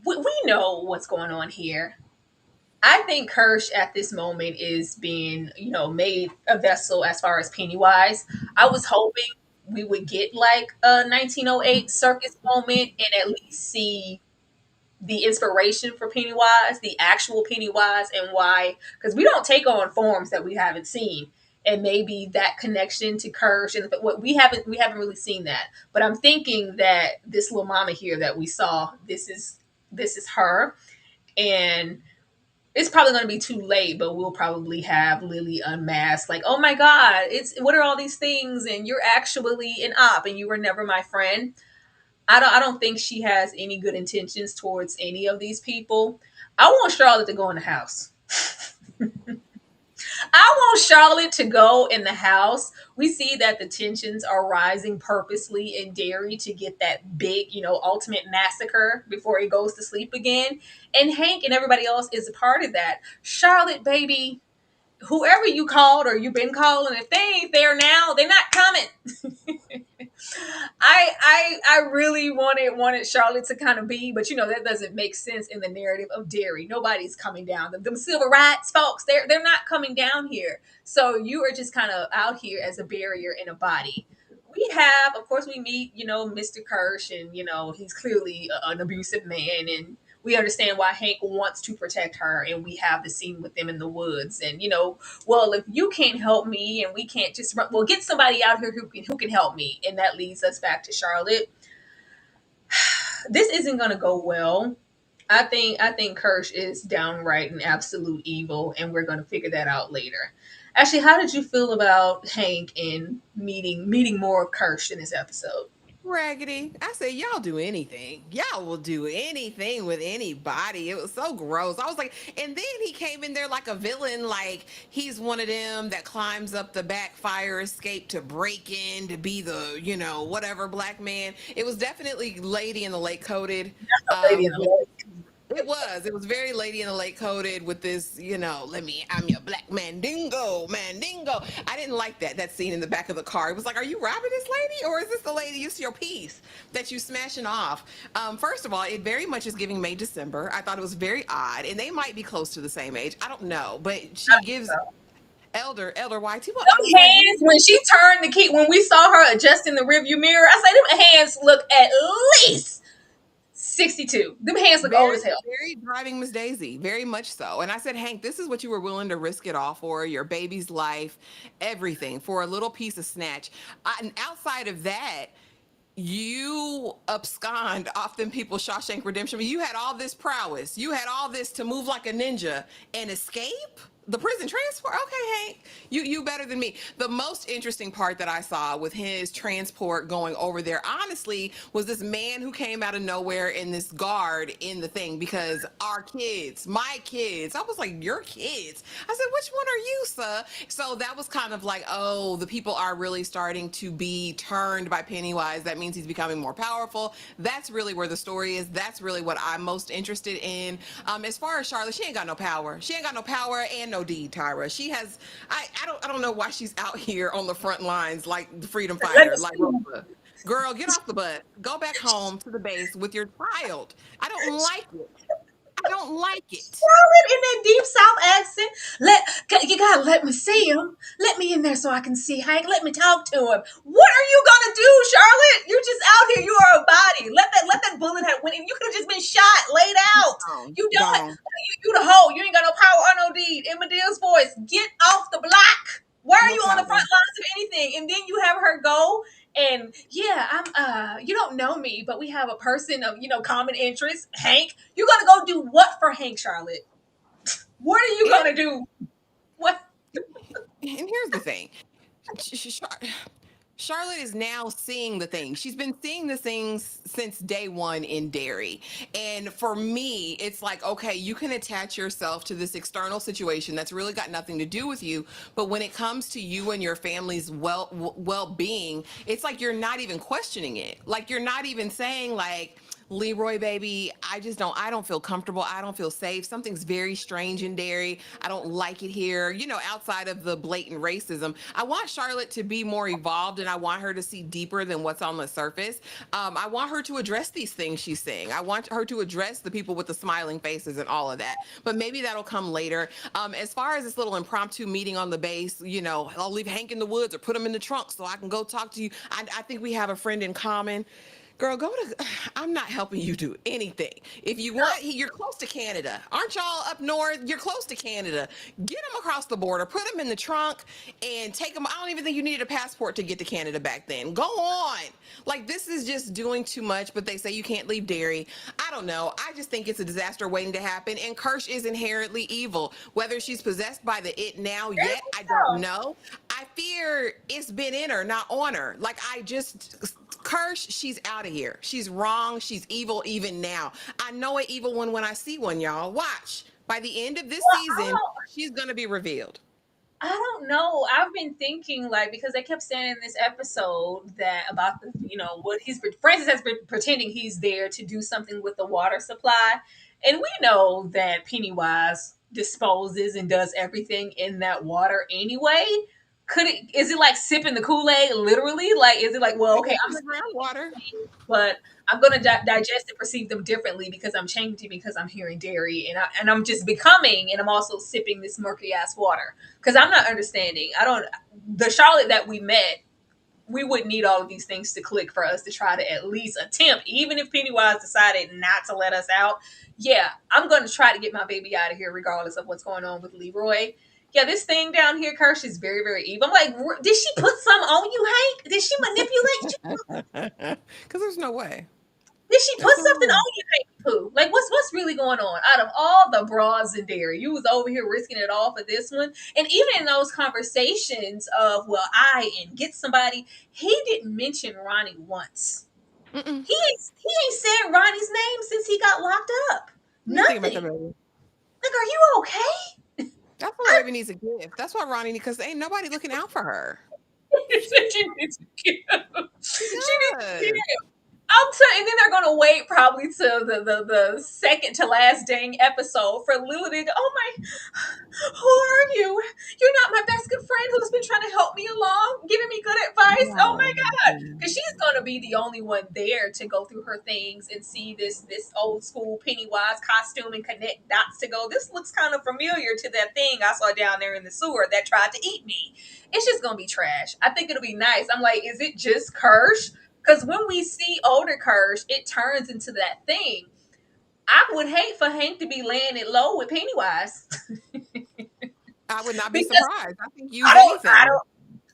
S2: We know what's going on here. I think Kersh at this moment is being, made a vessel as far as Pennywise. I was hoping we would get like a 1908 circus moment and at least see the inspiration for Pennywise, the actual Pennywise, and why. Because we don't take on forms that we haven't seen, and maybe that connection to Kersh and what we haven't really seen that. But I'm thinking that this little mama here that we saw, this is her, and it's probably going to be too late, but we'll probably have Lily unmasked, like, oh my God, it's what are all these things? And you're actually an op and you were never my friend. I don't think she has any good intentions towards any of these people. I want Charlotte to go in the house. I want Charlotte to go in the house. We see that the tensions are rising purposely in Derry to get that big, ultimate massacre before he goes to sleep again. And Hank and everybody else is a part of that. Charlotte, baby, whoever you called or you've been calling, if they ain't there now, they're not coming. I really wanted Charlotte to kind of be, but that doesn't make sense in the narrative of Derry. Nobody's coming down. Them civil rights folks, they're not coming down here. So you are just kind of out here as a barrier in a body. We have, of course, we meet, Mr. Kersh, and he's clearly an abusive man, and we understand why Hank wants to protect her, and we have the scene with them in the woods, and well, if you can't help me and we can't just run, well, get somebody out here who can help me. And that leads us back to Charlotte. This isn't going to go well. I think Kersh is downright and absolute evil, and we're going to figure that out later. Actually, how did you feel about Hank and meeting more of Kersh in this episode?
S3: Raggedy. I said, y'all do anything. Y'all will do anything with anybody. It was so gross. I was like, and then he came in there like a villain, like he's one of them that climbs up the back fire escape to break in to be the, whatever black man. It was definitely Lady in the Lake Coated.
S2: Lady in the
S3: With
S2: Lake.
S3: it was very Lady in the Lake Coated with this, I'm your black mandingo. I didn't like that scene in the back of the car. It was like, are you robbing this lady, or is this the lady, it's your piece that you smashing off? First of all, it very much is giving May December. I thought it was very odd, and they might be close to the same age. I don't know, but she gives elder white. I was
S2: Them
S3: like,
S2: hands, when she turned the key, when we saw her adjusting the rearview mirror, I said them hands look at least 62. Them hands look old
S3: very,
S2: as hell.
S3: very driving Miss Daisy, very much so. And I said, Hank, this is what you were willing to risk it all for, your baby's life, everything, for a little piece of snatch. And outside of that, you abscond off them people's Shawshank Redemption. You had all this prowess. You had all this to move like a ninja and escape the prison transport. Okay, Hank, you better than me. The most interesting part that I saw with his transport going over there, honestly, was this man who came out of nowhere and this guard in the thing, because our kids, my kids, I was like, your kids. I said, which one are you, sir? So that was kind of like, oh, the people are really starting to be turned by Pennywise. That means he's becoming more powerful. That's really where the story is. That's really what I'm most interested in. As far as Charlotte, she ain't got no power. She ain't got no power and no deed, Tyra. She has, I don't know why she's out here on the front lines like the freedom fighter, like Rosa. Girl, get off the bus. Go back home to the base with your child. I don't like it. I don't like it.
S2: Charlotte in that deep South accent. You gotta let me see him. Let me in there so I can see Hank. Let me talk to him. What are you gonna do, Charlotte? You're just out here. You are a body. Let that bullet have went in. You could have just been shot, laid out.
S3: Gone.
S2: You don't.
S3: Gone.
S2: You the hoe. You ain't got no power or no deed. In Medea's voice, get off the block. Why are
S3: No
S2: you on the front
S3: power.
S2: lines of anything? And then you have her go and yeah, I'm you don't know me, but we have a person of, common interest, Hank. You're gonna go do what for Hank, Charlotte? What are you
S3: And,
S2: gonna do? What?
S3: and here's the thing. Charlotte is now seeing the things. She's been seeing the things since day one in Derry. And for me, it's like, okay, you can attach yourself to this external situation that's really got nothing to do with you. But when it comes to you and your family's well-being, it's like you're not even questioning it. Like you're not even saying like, Leroy, baby, I don't feel comfortable. I don't feel safe. Something's very strange in Derry. I don't like it here. Outside of the blatant racism, I want Charlotte to be more evolved, and I want her to see deeper than what's on the surface. I want her to address these things she's saying. I want her to address the people with the smiling faces and all of that. But maybe that'll come later. As far as this little impromptu meeting on the base, I'll leave Hank in the woods or put him in the trunk so I can go talk to you. I think we have a friend in common. Girl, I'm not helping you do anything. If you want, you're close to Canada. Aren't y'all up north? You're close to Canada. Get them across the border, put them in the trunk, and take them. I don't even think you needed a passport to get to Canada back then. Go on. Like, this is just doing too much, but they say you can't leave Derry. I don't know. I just think it's a disaster waiting to happen, and Kersh is inherently evil. Whether she's possessed by the it now yet, I don't know. I fear it's been in her, not on her. Kersh, she's out of here. She's wrong. She's evil even now. I know an evil one when I see one, y'all. Watch. By the end of this season, she's going to be revealed.
S2: I don't know. I've been thinking like because they kept saying in this episode that about the what Francis has been pretending he's there to do something with the water supply, and we know that Pennywise disposes and does everything in that water anyway. could it, is it like sipping the Kool-Aid literally? Like, is it like, well,
S3: Like
S2: okay,
S3: it's
S2: I'm
S3: in the groundwater.
S2: but I'm gonna digest and perceive them differently because I'm changing because I'm hearing dairy and I'm just becoming and I'm also sipping this murky ass water because I'm not understanding. I don't the Charlotte that we met. We wouldn't need all of these things to click for us to try to at least attempt, even if Pennywise decided not to let us out. Yeah, I'm going to try to get my baby out of here, regardless of what's going on with Leroy. Yeah, this thing down here, Kersh, is very, very evil. I'm like, did she put some on you, Hank? Did she manipulate you?
S3: Because there's no way.
S2: Did she put
S3: There's no
S2: something
S3: way.
S2: on you, Hank Pooh? Like, what's really going on? Out of all the bras in Derry, you was over here risking it all for this one. And even in those conversations of, well, I and get somebody, he didn't mention Ronnie once.
S3: Mm-mm.
S2: He ain't said Ronnie's name since he got locked up.
S3: What do you think about
S2: Nothing.
S3: the baby?
S2: Like, are you okay?
S3: That's why the baby needs a gift. That's why Ronnie, because ain't nobody looking out for her.
S2: She needs to give.
S3: She
S2: She needs to
S3: does.
S2: give. I'm telling, and then they're gonna wait probably till the second to last dang episode for Lily to go, oh my, who are you? You're not my best good friend who's been trying to help me along, giving me good advice. Oh my
S3: No.
S2: god. Because she's gonna be the only one there to go through her things and see this old school Pennywise costume and connect dots to go, this looks kind of familiar to that thing I saw down there in the sewer that tried to eat me. It's just gonna be trash. I think it'll be nice. I'm like, is it just Kersh? Because when we see older Kersh, it turns into that thing. I would hate for Hank to be laying it low with Pennywise.
S3: I would not be
S2: Because
S3: surprised. I think
S2: I
S3: use
S2: don't, I
S3: anything.
S2: don't,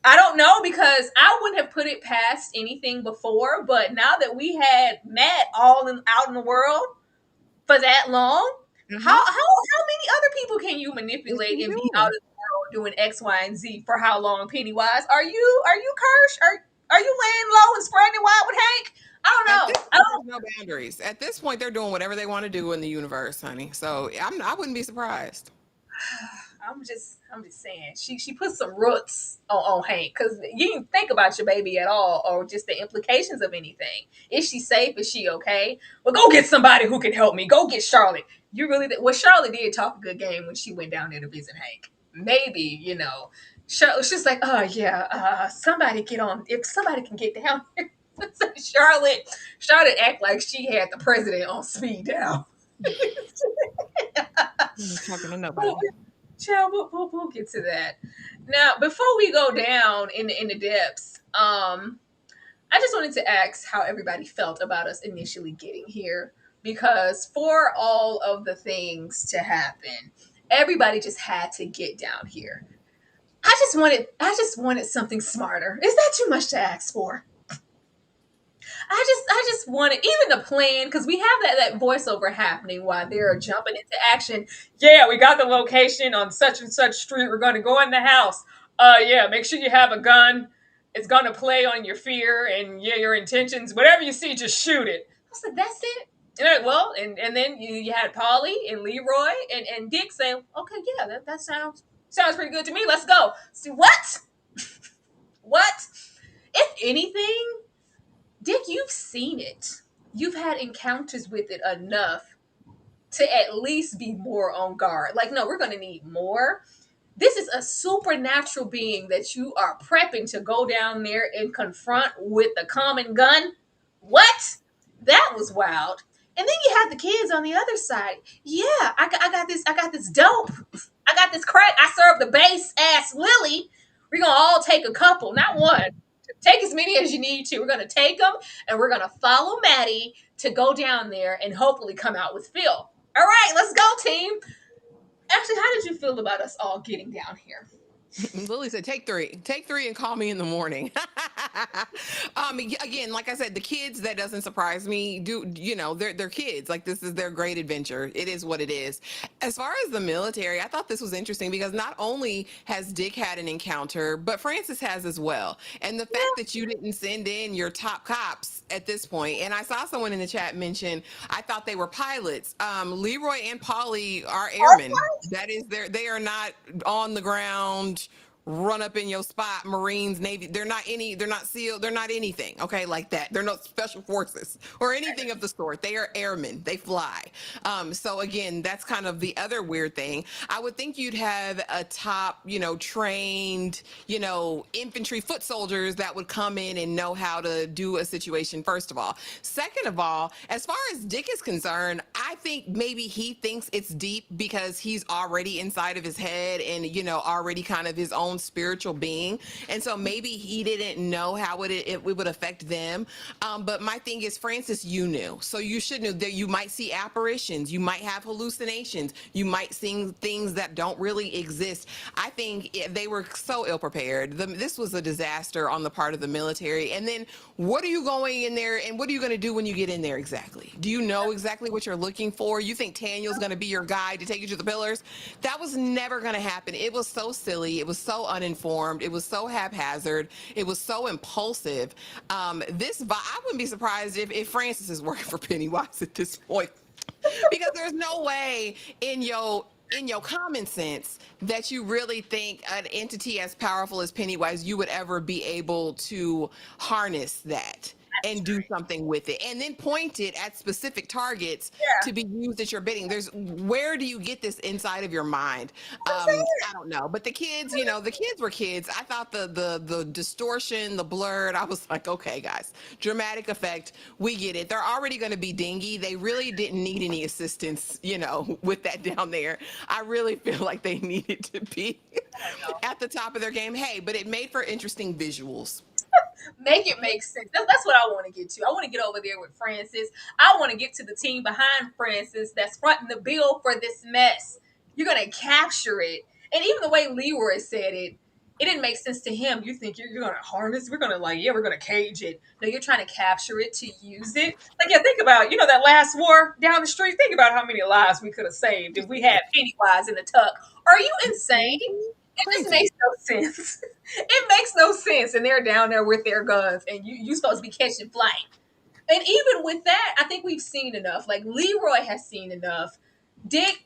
S2: I don't know because I wouldn't have put it past anything before. But now that we had Matt out in the world for that long,
S3: Mm-hmm.
S2: how many other people can you
S3: What
S2: manipulate
S3: can you
S2: and be out
S3: do?
S2: in the world doing X, Y, and Z for how long? Pennywise, are you Kersh? Are you laying low and spreading it wide with Hank? I don't
S3: At this
S2: know. I
S3: point,
S2: don't.
S3: there's no boundaries. At this point, they're doing whatever they want to do in the universe, honey. So I wouldn't be surprised.
S2: I'm just saying. She put some roots on Hank because you didn't think about your baby at all, or just the implications of anything. Is she safe? Is she okay? Well, go get somebody who can help me. Go get Charlotte. You really? Well, Charlotte did talk a good game when she went down there to visit Hank. Maybe she's like, oh yeah, somebody get on. If somebody can get down here. Charlotte act like she had the president on speed down.
S3: I'm not talking to
S2: Well,
S3: nobody.
S2: child, we'll get to that. Now, before we go down in the depths, I just wanted to ask how everybody felt about us initially getting here, because for all of the things to happen, everybody just had to get down here. I just wanted something smarter. Is that too much to ask for? I just wanted even the plan because we have that voiceover happening while they're jumping into action. Yeah, we got the location on such and such street. We're going to go in the house. Yeah, make sure you have a gun. It's going to play on your fear and yeah, your intentions. Whatever you see, just shoot it. I was like, that's it. And well, and then you had Polly and Leroy and Dick saying, okay, yeah, that sounds pretty good to me. Let's go. See what? What? If anything, Dick, you've seen it. You've had encounters with it enough to at least be more on guard. Like, no, we're going to need more. This is a supernatural being that you are prepping to go down there and confront with the common gun. What? That was wild. And then you have the kids on the other side. Yeah, I got this. I got this dope. I got this crack. I served the base ass Lily. We're gonna all take a couple, not one. Take as many as you need to. We're gonna take them, and we're gonna follow Maddie to go down there and hopefully come out with Phil. All right, let's go, team. Actually, how did you feel about us all getting down here?
S3: Lily said, take three and call me in the morning. Again, like I said, the kids, that doesn't surprise me. They're kids. Like, this is their great adventure. It is what it is. As far as the military, I thought this was interesting because not only has Dick had an encounter, but Francis has as well. And the fact that you didn't send in your top cops at this point, and I saw someone in the chat mention, I thought they were pilots. Leroy and Polly are airmen. That is they are not on the ground run up in your spot, Marines, Navy. They're not SEAL, they're not anything, okay, like that. They're not special forces or anything of the sort. They are airmen. They fly. So again, that's kind of the other weird thing. I would think you'd have a top, trained, infantry foot soldiers that would come in and know how to do a situation, first of all. Second of all, as far as Dick is concerned, I think maybe he thinks it's deep because he's already inside of his head and, already kind of his own spiritual being. And so maybe he didn't know how it would affect them. But my thing is, Francis, you knew. So you should know that you might see apparitions, you might have hallucinations, you might see things that don't really exist. I think they were so ill prepared. This was a disaster on the part of the military. And then what are you going in there and what are you going to do when you get in there exactly? Do you know exactly what you're looking for? You think Daniel's going to be your guide to take you to the pillars? That was never going to happen. It was so silly. It was so uninformed. It was so haphazard. It was so impulsive. I wouldn't be surprised if Francis is working for Pennywise at this point, because there's no way in your common sense that you really think an entity as powerful as Pennywise, you would ever be able to harness that and do something with it and then point it at specific targets
S2: Yeah.
S3: to be used at your bidding. Where do you get this inside of your mind?
S2: I'm saying.
S3: I don't know. But the kids, the kids were kids. I thought the distortion, the blurred, I was like, okay, guys, dramatic effect. We get it. They're already going to be dingy. They really didn't need any assistance, with that down there. I really feel like they needed to be at the top of their game. Hey, but it made for interesting visuals.
S2: Make it make sense. That's what I want to get to. I want to get over there with Francis. I want to get to the team behind Francis that's fronting the bill for this mess. You're going to capture it. And even the way Leroy said it didn't make sense to him. You think you're going to harness, we're going to we're going to cage it. No, you're trying to capture it to use it. Like, yeah, think about, that last war down the street. Think about how many lives we could have saved if we had Pennywise in the tuck. Are you insane? It just
S3: Crazy.
S2: makes no sense. It makes no sense. And they're down there with their guns, and you supposed to be catching flight. And even with that, I think we've seen enough. Like, Leroy has seen enough. Dick,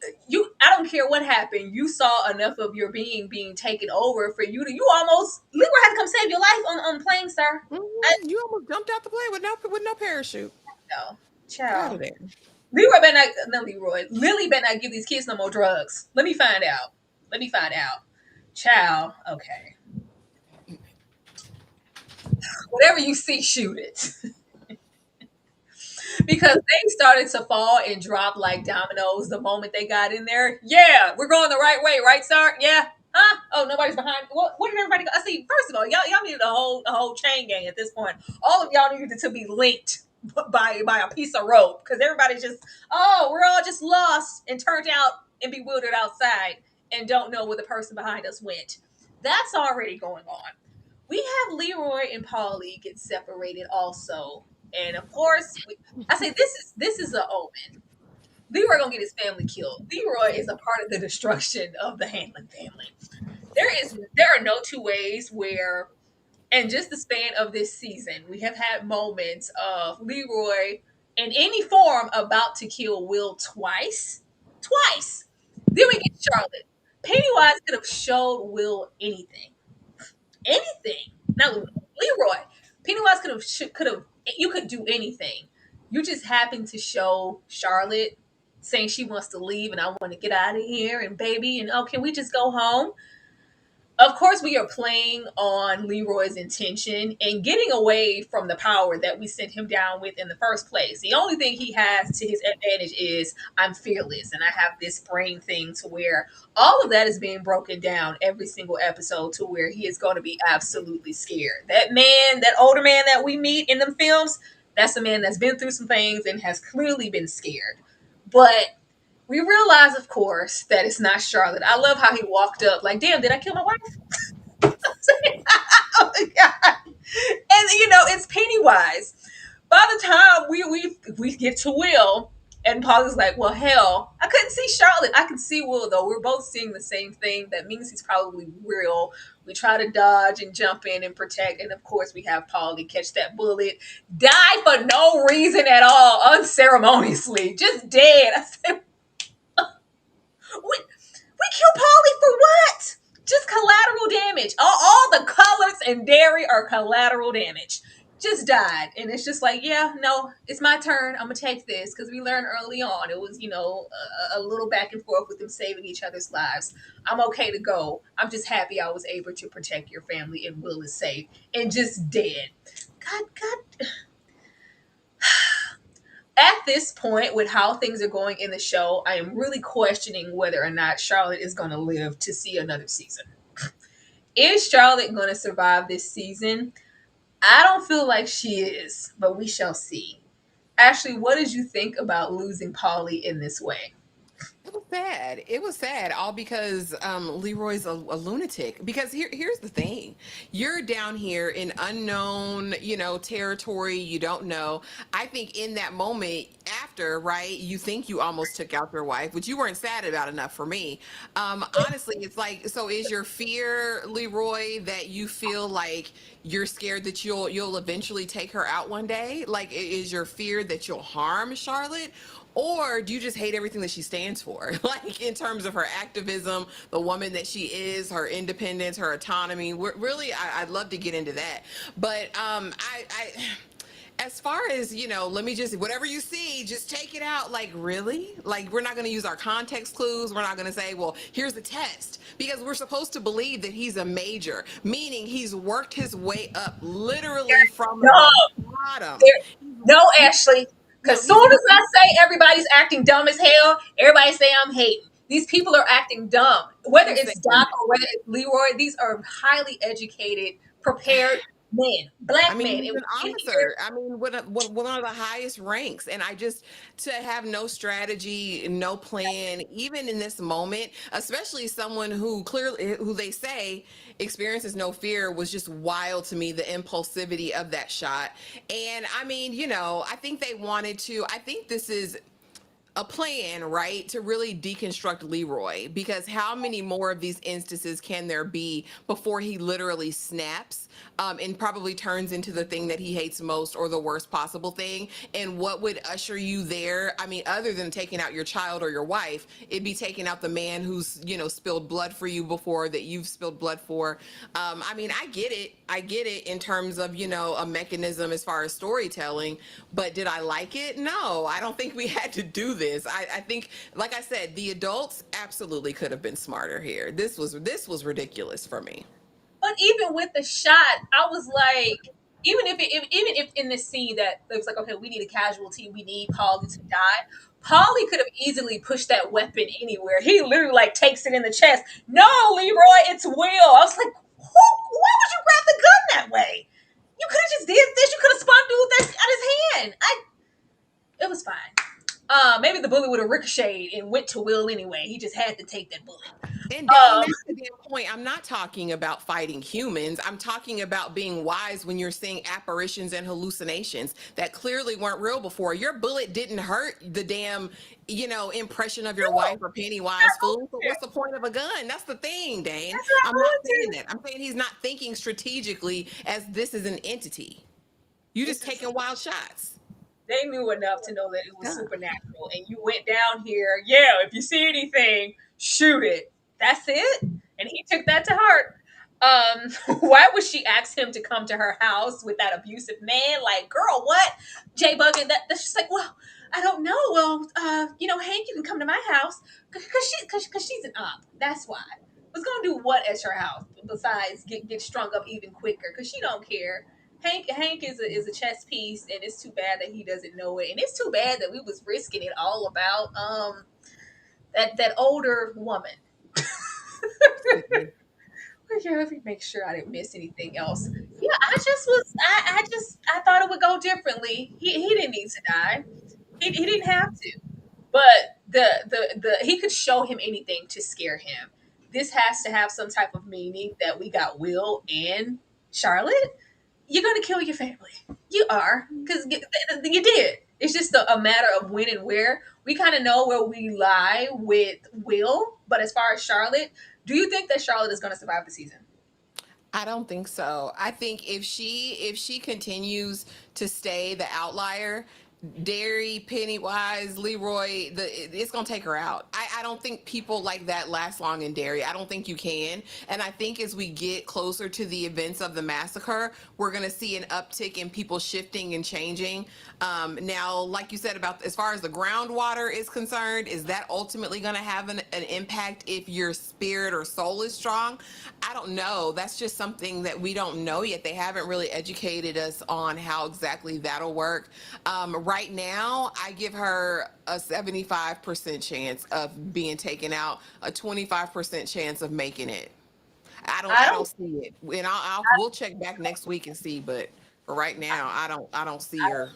S2: I don't care what happened. You saw enough of your being taken over for you almost, Leroy had to come save your life on the plane, sir. I
S3: You almost jumped out the plane with no parachute.
S2: know.
S3: Out of
S2: Child.
S3: there.
S2: Leroy better not, Leroy. Lily better not give these kids no more drugs. Let me find out. Child. Okay. Whatever you see, shoot it. Because they started to fall and drop like dominoes the moment they got in there. Yeah, we're going the right way, right, sir? Yeah. Huh? Oh, nobody's behind. Where did everybody go? I see. First of all, y'all needed a whole chain gang at this point. All of y'all needed to be linked by a piece of rope because everybody's just, we're all just lost and turned out and bewildered outside and don't know where the person behind us went. That's already going on. We have Leroy and Paulie get separated also, and of course, I say this is an omen. Leroy gonna get his family killed. Leroy is a part of the destruction of the Hanlon family. There are no two ways where, in just the span of this season, we have had moments of Leroy in any form about to kill Will twice. Twice. Then we get Charlotte. Pennywise could have showed Will anything. Anything. Not Leroy. Pennywise could have you could do anything. You just happened to show Charlotte saying she wants to leave and I want to get out of here and baby and can we just go home? Of course, we are playing on Leroy's intention and getting away from the power that we sent him down with in the first place. The only thing he has to his advantage is I'm fearless and I have this brain thing to where all of that is being broken down every single episode to where he is going to be absolutely scared. That man, that older man that we meet in them films, that's a man that's been through some things and has clearly been scared. But we realize, of course, that it's not Charlotte. I love how he walked up like, damn, did I kill my wife? Oh my God. And it's Pennywise. By the time we get to Will, and Paul is like, well, hell, I couldn't see Charlotte. I can see Will though. We're both seeing the same thing. That means he's probably real. We try to dodge and jump in and protect, and of course we have Paulie catch that bullet, die for no reason at all, unceremoniously, just dead. I said, we killed Paulie for what? Just collateral damage. All the colors in Derry are collateral damage. Just died. And it's just like, yeah, no, it's my turn. I'm going to take this. Because we learned early on, it was, a little back and forth with them saving each other's lives. I'm okay to go. I'm just happy I was able to protect your family and Will is safe. And just dead. God. At this point, with how things are going in the show, I am really questioning whether or not Charlotte is going to live to see another season. Is Charlotte going to survive this season? I don't feel like she is, but we shall see. Ashley, what did you think about losing Polly in this way?
S3: It was sad. It was sad, all because Leroy's a lunatic. Because here's the thing: you're down here in unknown, territory. You don't know. I think in that moment, after, right, you think you almost took out your wife, which you weren't sad about enough for me. Honestly, it's like, so is your fear, Leroy, that you feel like you're scared that you'll eventually take her out one day? Like, is your fear that you'll harm Charlotte? Or do you just hate everything that she stands for? Like, in terms of her activism, the woman that she is, her independence, her autonomy. Really, I'd love to get into that. But as far as, let me just, whatever you see, just take it out. Like, really? Like, we're not going to use our context clues. We're not going to say, well, here's the test. Because we're supposed to believe that he's a major, meaning he's worked his way up literally from
S2: No,
S3: the bottom.
S2: no, Ashley.
S3: No,
S2: Because soon as I say everybody's acting dumb as hell, everybody say I'm hating. These people are acting dumb. Whether
S3: who's
S2: it's
S3: saying
S2: Doc
S3: that?
S2: or whether it's Leroy, these are highly educated, prepared men,
S3: I
S2: black
S3: mean,
S2: men.
S3: he's
S2: And
S3: an
S2: we can
S3: officer. I mean, one of the highest ranks. And I just, to have no strategy, no plan, even in this moment, especially someone who clearly, who they say experiences no fear, was just wild to me, the impulsivity of that shot. And I mean, I think they wanted to, I think this is a plan, right, to really deconstruct Leroy, because how many more of these instances can there be before he literally snaps, and probably turns into the thing that he hates most, or the worst possible thing? And what would usher you there? I mean, other than taking out your child or your wife, it'd be taking out the man who's, spilled blood for you before, that you've spilled blood for. I mean, I get it. I get it in terms of, a mechanism as far as storytelling, but did I like it? No, I don't think we had to do this. I think, like I said, the adults absolutely could have been smarter here. This was ridiculous for me.
S2: But even with the shot, I was like, even if in this scene that it was like, okay, we need a casualty, we need Polly to die. Polly could have easily pushed that weapon anywhere. He literally like takes it in the chest. No, Leroy, it's Will. I was like, why would you grab the gun that way? You could have just did this. You could have spun through that out his hand. It was fine. Maybe the bullet would have ricocheted and went to Will anyway. He just had to take that bullet.
S3: And Dane,
S2: Um,
S3: that's the damn point. I'm not talking about fighting humans. I'm talking about being wise when you're seeing apparitions and hallucinations that clearly weren't real before. Your bullet didn't hurt the damn, impression of your wife or Pennywise fool. So what's the point of a gun? That's the thing, Dane. I'm not saying that. I'm saying he's not thinking strategically as this is an entity. You just taking wild shots.
S2: they knew enough to know that it was
S3: Yeah.
S2: supernatural. And you went down here, yeah, if you see anything, shoot it. That's it. And he took that to heart. Why would she ask him to come to her house with that abusive man? Like, girl, what? Jay Buggin, that's just like, well, I don't know. Well, Hank, you can come to my house because she's an op. That's why. Was gonna do what at your house besides get strung up even quicker? Because she don't care. Hank is a chess piece, and it's too bad that he doesn't know it, and it's too bad that we was risking it all about that older woman. Okay, let me make sure I didn't miss anything else. Yeah, I thought it would go differently. He didn't need to die. He didn't have to. But the he could show him anything to scare him. This has to have some type of meaning that we got Will and Charlotte. You're gonna kill your family. You are, because you did. It's just a matter of when and where. We kind of know where we lie with Will, but as far as Charlotte, do you think that Charlotte is gonna survive the season?
S3: I don't think so. I think if she continues to stay the outlier, Derry, Pennywise, Leroy, it's gonna take her out. I don't think people like that last long in Derry. I don't think you can. And I think as we get closer to the events of the massacre, we're gonna see an uptick in people shifting and changing. Now, like you said about as far as the groundwater is concerned, is that ultimately gonna have an impact if your spirit or soul is strong? I don't know. That's just something that we don't know yet. They haven't really educated us on how exactly that'll work. Right now, I give her a 75% chance of being taken out, a 25% chance of making it.
S2: I
S3: I
S2: don't
S3: don't see it. And we'll check back next week and see, but for right now, I don't see her.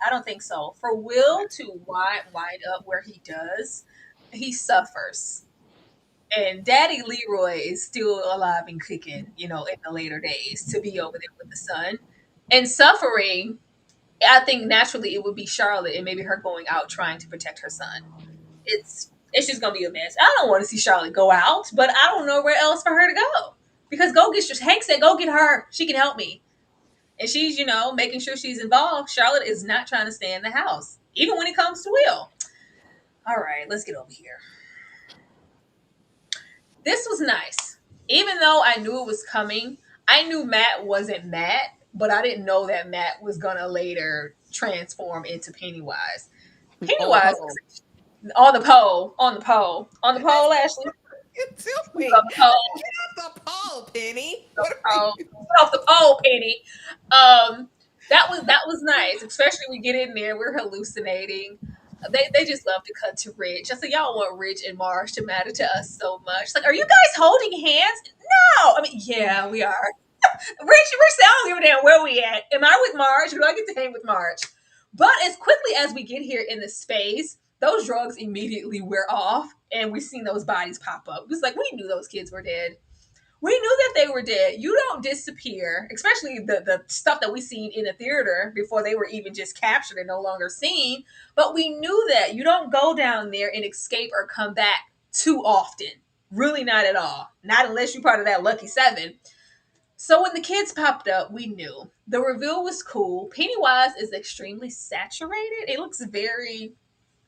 S2: I don't think so. For Will to wind up where he does, he suffers. And Daddy Leroy is still alive and kicking, in the later days to be over there with the son. And suffering, I think naturally it would be Charlotte and maybe her going out trying to protect her son. It's just gonna be a mess. I don't want to see Charlotte go out, but I don't know where else for her to go. Because go get Hank said, go get her. She can help me. And she's, making sure she's involved. Charlotte is not trying to stay in the house, even when it comes to Will. All right, let's get over here. This was nice. Even though I knew it was coming, I knew Matt wasn't Matt, but I didn't know that Matt was going to later transform into Pennywise.
S3: On the
S2: Pennywise
S3: pole.
S2: on the pole, Ashley.
S3: You
S2: On
S3: doing?
S2: the pole,
S3: Get off the pole, Penny.
S2: on
S3: What
S2: the
S3: are
S2: pole.
S3: you?
S2: Get off the pole, Penny. That was nice. Especially we get in there, we're hallucinating. They just love to cut to Rich. I said, y'all want Rich and Marge to matter to us so much. It's like, are you guys holding hands? No. I mean, yeah, we are. Rich said, I don't give a damn where we at. Am I with Marge? Do I get to hang with Marge? But as quickly as we get here in the space, those drugs immediately wear off, and we've seen those bodies pop up. It was like we knew those kids were dead. We knew that they were dead. You don't disappear, especially the stuff that we seen in the theater before they were even just captured and no longer seen. But we knew that you don't go down there and escape or come back too often. Really, not at all. Not unless you're part of that lucky seven. So when the kids popped up, we knew the reveal was cool. Pennywise is extremely saturated. It looks very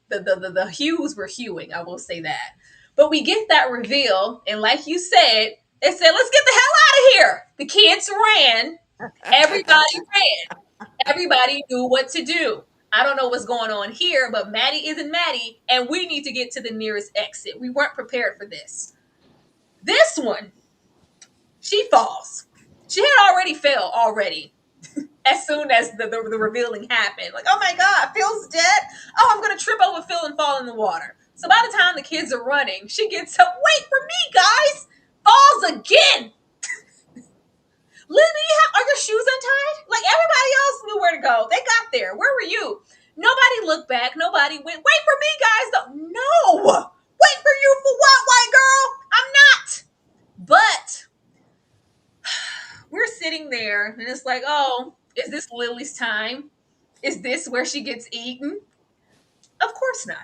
S2: the hues were hewing. I will say that. But we get that reveal, and like you said, they said, "Let's get the hell out of here." The kids ran. Everybody ran. Everybody knew what to do. I don't know what's going on here, but Maddie isn't Maddie, and we need to get to the nearest exit. We weren't prepared for this. This one, she falls. She had already fell already as soon as the revealing happened. Like, oh my God, Phil's dead. Oh, I'm going to trip over Phil and fall in the water. So by the time the kids are running, she gets up. Wait for me, guys. Falls again. Lily, are your shoes untied? Like everybody else knew where to go. They got there. Where were you? Nobody looked back. Nobody went, wait for me, guys. No. Wait for you for what, white girl? I'm not. But we're sitting there and it's like, oh, is this Lily's time? Is this where she gets eaten? Of course not.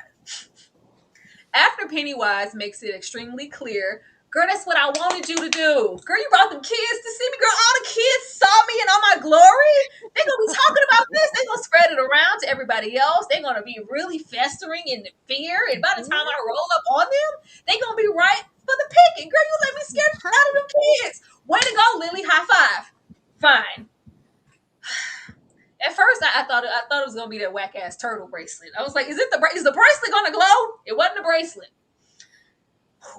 S2: After Pennywise makes it extremely clear, girl, that's what I wanted you to do. Girl, you brought them kids to see me. Girl, all the kids saw me in all my glory. They're going to be talking about this. They're going to spread it around to everybody else. They're going to be really festering in the fear. And by the time I roll up on them, they're going to be right for the picking. Girl, you let me scare the out of them kids. Way to go, Lily. High five. Fine. At first, I thought it was gonna be that whack ass turtle bracelet. I was like, is the bracelet gonna glow? It wasn't a bracelet.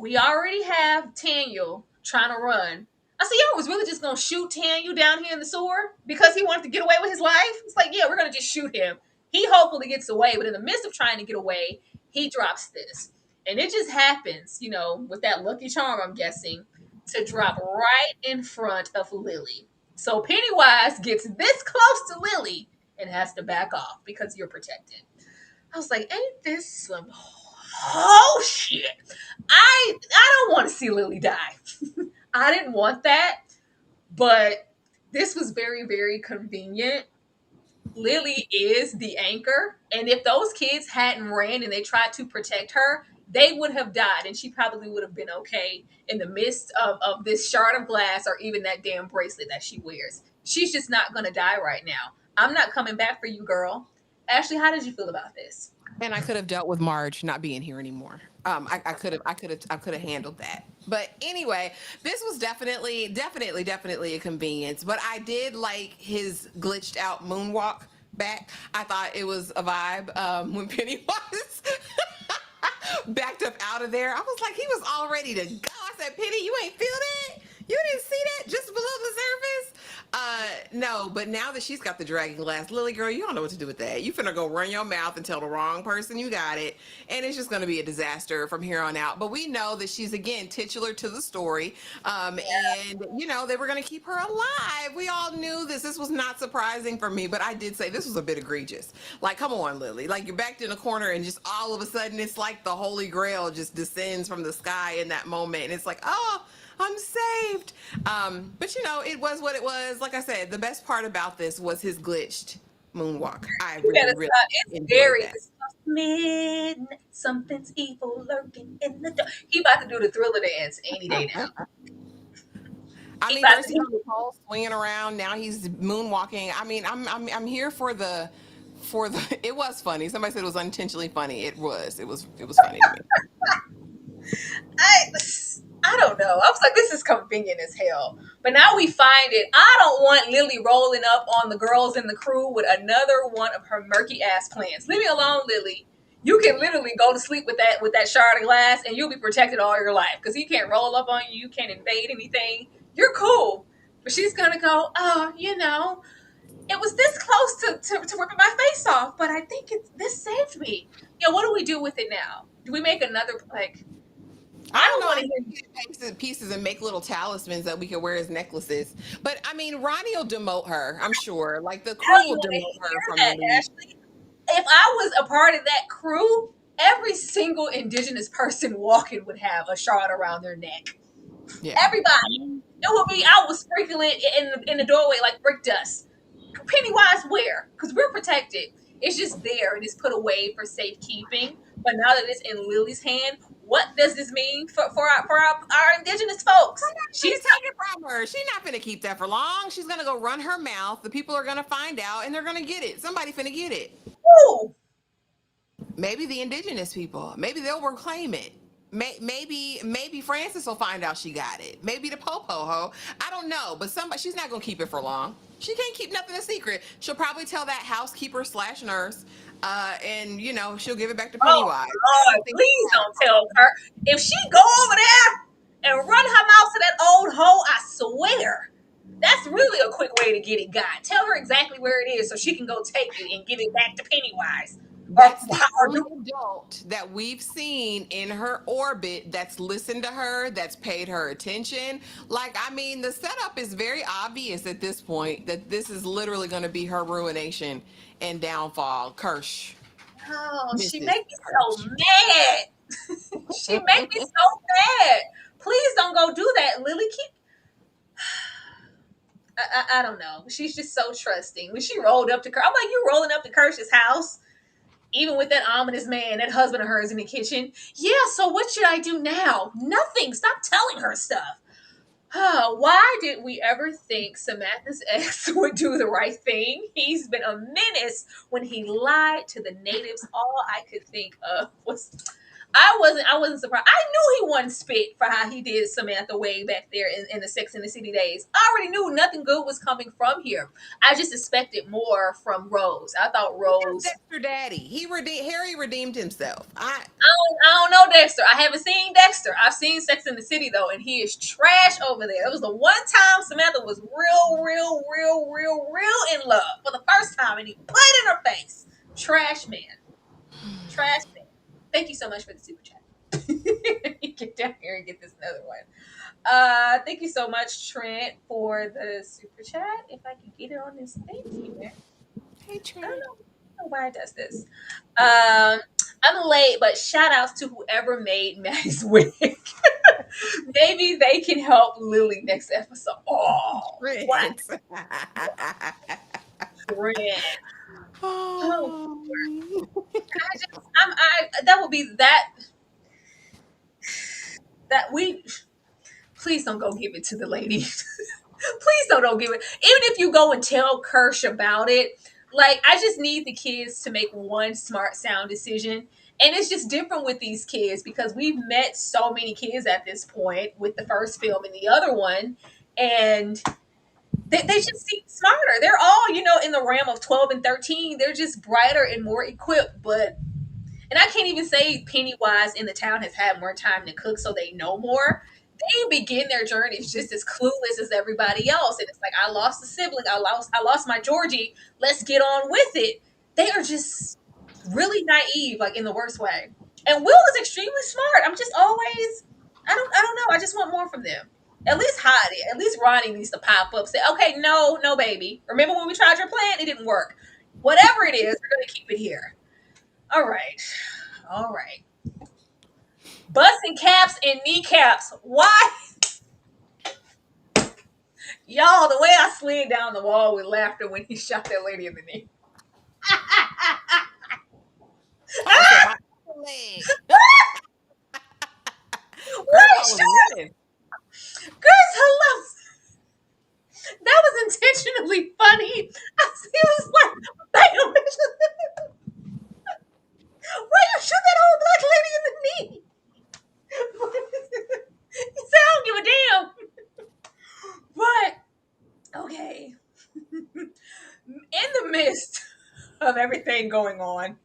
S2: We already have Tanyel trying to run. I said, y'all was really just gonna shoot Tanyel down here in the sewer because he wanted to get away with his life. It's like, yeah, we're gonna just shoot him. He hopefully gets away, but in the midst of trying to get away, he drops this, and it just happens, with that lucky charm, I'm guessing, to drop right in front of Lily. So Pennywise gets this close to Lily and has to back off because you're protected. I was like, ain't this some shit? I don't want to see Lily die. I didn't want that, but this was very, very convenient. Lily is the anchor, and if those kids hadn't ran and they tried to protect her, they would have died, and she probably would have been okay in the midst of this shard of glass or even that damn bracelet that she wears. She's just not going to die right now. I'm not coming back for you, girl. Ashley, how did you feel about this?
S3: And I could have dealt with Marge not being here anymore. I could have handled that. But anyway, this was definitely a convenience. But I did like his glitched out moonwalk back. I thought it was a vibe when Pennywise backed up out of there. I was like, he was all ready to go. I said, Penny, you ain't feel that? You didn't see that just below the surface? No, but now that she's got the dragon glass, Lily girl, you don't know what to do with that. You finna go run your mouth and tell the wrong person you got it, and it's just gonna be a disaster from here on out. But we know that she's again titular to the story, and you know they were gonna keep her alive. We all knew this. This was not surprising for me, but I did say this was a bit egregious. Like, come on, Lily. Like you're backed in a corner, and just all of a sudden, it's like the Holy Grail just descends from the sky in that moment, and it's like, oh. I'm saved. But you know, it was what it was. Like I said, the best part about this was his glitched moonwalk. I
S2: You gotta
S3: really
S2: stop. It's
S3: enjoyed
S2: very
S3: that.
S2: midnight. Something's evil lurking in the dark. He about to do the Thriller dance any day now.
S3: I
S2: He
S3: mean,
S2: about
S3: first
S2: to
S3: he's on
S2: do.
S3: the pole swinging around. Now he's moonwalking. I mean, I'm here for the It was funny. Somebody said it was unintentionally funny. It was. It was funny to me.
S2: I I don't know. I was like, this is convenient as hell. But now we find it. I don't want Lily rolling up on the girls in the crew with another one of her murky ass plans. Leave me alone, Lily. You can literally go to sleep with that shard of glass and you'll be protected all your life because he can't roll up on you. You can't invade anything. You're cool. But she's gonna go, oh, it was this close to ripping my face off, but I think this saved me. Yeah, what do we do with it now? Do we make another like?
S3: I
S2: I
S3: don't
S2: don't
S3: know.
S2: want
S3: I
S2: to
S3: think
S2: hear.
S3: we get pieces and make little talismans that we can wear as necklaces. But I mean, Ronnie will demote her. I'm sure. Like the
S2: I
S3: crew
S2: don't
S3: will
S2: even want to
S3: demote her
S2: hear
S3: from the
S2: that,
S3: lead.
S2: Ashley. If I was a part of that crew, every single indigenous person walking would have a shard around their neck.
S3: Yeah.
S2: Everybody. It would be I was sprinkling it in the doorway like brick dust. Pennywise where? Because we're protected. It's just there and it's put away for safekeeping. But now that it's in Lily's hand, what does this mean for our indigenous folks?
S3: Gonna
S2: She's
S3: take it from her. She's not gonna keep that for long. She's gonna go run her mouth. The people are gonna find out and they're gonna get it. Somebody finna get it.
S2: cool.
S3: Maybe the indigenous people. Maybe they'll reclaim it. Maybe Francis will find out she got it. Maybe the popo ho. I don't know, but somebody she's not gonna keep it for long. She can't keep nothing a secret. She'll probably tell that housekeeper slash nurse, and you know she'll give it back to
S2: Oh
S3: Pennywise. I
S2: Lord,
S3: don't think
S2: please
S3: she'll have
S2: don't
S3: a
S2: tell
S3: problem.
S2: her. If she go over there and run her mouth to that old hoe, I swear. That's really a quick way to get it got. Tell her exactly where it is so she can go take it and give it back to Pennywise.
S3: That's the
S2: Or
S3: only
S2: do
S3: adult that we've seen in her orbit that's listened to her, that's paid her attention. Like, I mean, the setup is very obvious at this point that this is literally going to be her ruination and downfall. Kersh,
S2: oh, she
S3: Mrs.
S2: make me so
S3: Kersh.
S2: mad. She make me so mad. Please don't go do that, Lily. Keep. I don't know. She's just so trusting. When she rolled up to Kersh, I'm like, you rolling up to Kersh's house, even with that ominous man, that husband of hers in the kitchen. Yeah. So what should I do now? Nothing. Stop telling her stuff. Why did we ever think Samantha's ex would do the right thing? He's been a menace when he lied to the natives. All I could think of was I wasn't surprised. I knew he wasn't spit for how he did Samantha way back there in the Sex and the City days. I already knew nothing good was coming from here. I just expected more from Rose. I thought
S3: That's
S2: Rose.
S3: Dexter Daddy. Harry redeemed himself.
S2: I don't know Dexter. I haven't seen Dexter. I've seen Sex in the City though, and he is trash over there. It was the one time Samantha was real in love for the first time, and he played in her face. Trash man. Trash man. Thank you so much for the super chat. Get down here and get this another one. Thank you so much, Trent, for the super chat. If I can get it on this thing here.
S3: Hey,
S2: I don't
S3: Trent.
S2: know why it does this. I'm late, but shout outs to whoever made Maddie's wig. Maybe they can help Lily next episode. Oh, what?
S3: Trent.
S2: Trent. Oh,
S3: Oh.
S2: that would be that we please don't go give it to the lady. Please don't give it. Even if you go and tell Kersh about it, Like, I just need the kids to make one smart, sound decision. And it's just different with these kids because we've met so many kids at this point with the first film and the other one. And they just seem smarter. They're all, in the realm of 12 and 13. They're just brighter and more equipped. And I can't even say Pennywise in the town has had more time to cook, so they know more. They begin their journeys just as clueless as everybody else. And it's like, I lost a sibling. I lost my Georgie. Let's get on with it. They are just really naive, like in the worst way. And Will is extremely smart. I'm just always, I don't know. I just want more from them. At least hide it. At least Ronnie needs to pop up. Say, okay, no, no, baby. Remember when we tried your plan? It didn't work. Whatever it is, we're gonna keep it here. All right. All right. Busting caps and kneecaps. Why? Y'all, the way I slid down the wall with laughter when he shot that lady in the knee.
S3: Papa said, my leg.
S2: What?
S3: Grandpa was winning.
S2: Grace, hello. That was intentionally funny. He was like, bam. Why you shoot that old black lady in the knee? He said, I don't give a damn. But, okay. In the midst of everything going on,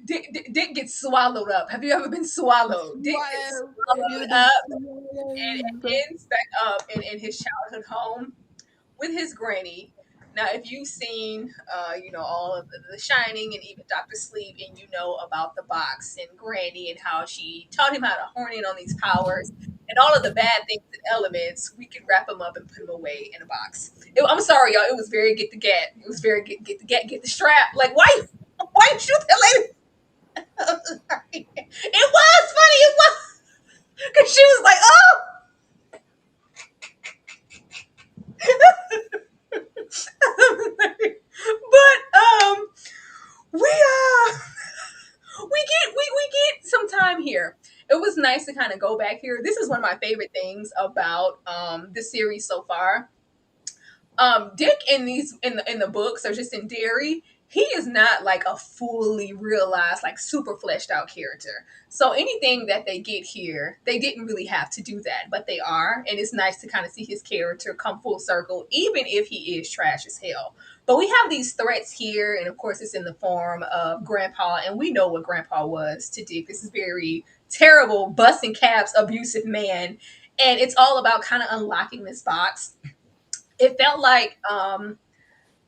S2: Dick gets swallowed up. Have you ever been swallowed? Dick gets swallowed up and ends back up in his childhood home with his granny. Now, if you've seen, all of the Shining and even Doctor Sleep, and you know about the box and Granny and how she taught him how to horn in on these powers and all of the bad things and elements, we could wrap them up and put them away in a box. I'm sorry, y'all. It was very get the get. It was very get the get, get the strap. Like, why you shoot that lady? It was funny. It was because she was like, oh. But we get some time here. It was nice to kind of go back here. This is one of my favorite things about the series so far. Dick in the books or just in Derry, he is not like a fully realized, like super fleshed out character. So anything that they get here, they didn't really have to do that, but they are, and it's nice to kind of see his character come full circle, even if he is trash as hell. But we have these threats here, and of course, it's in the form of Grandpa, and we know what Grandpa was to Dick. This is very terrible, busting caps, abusive man, and it's all about kind of unlocking this box. It felt like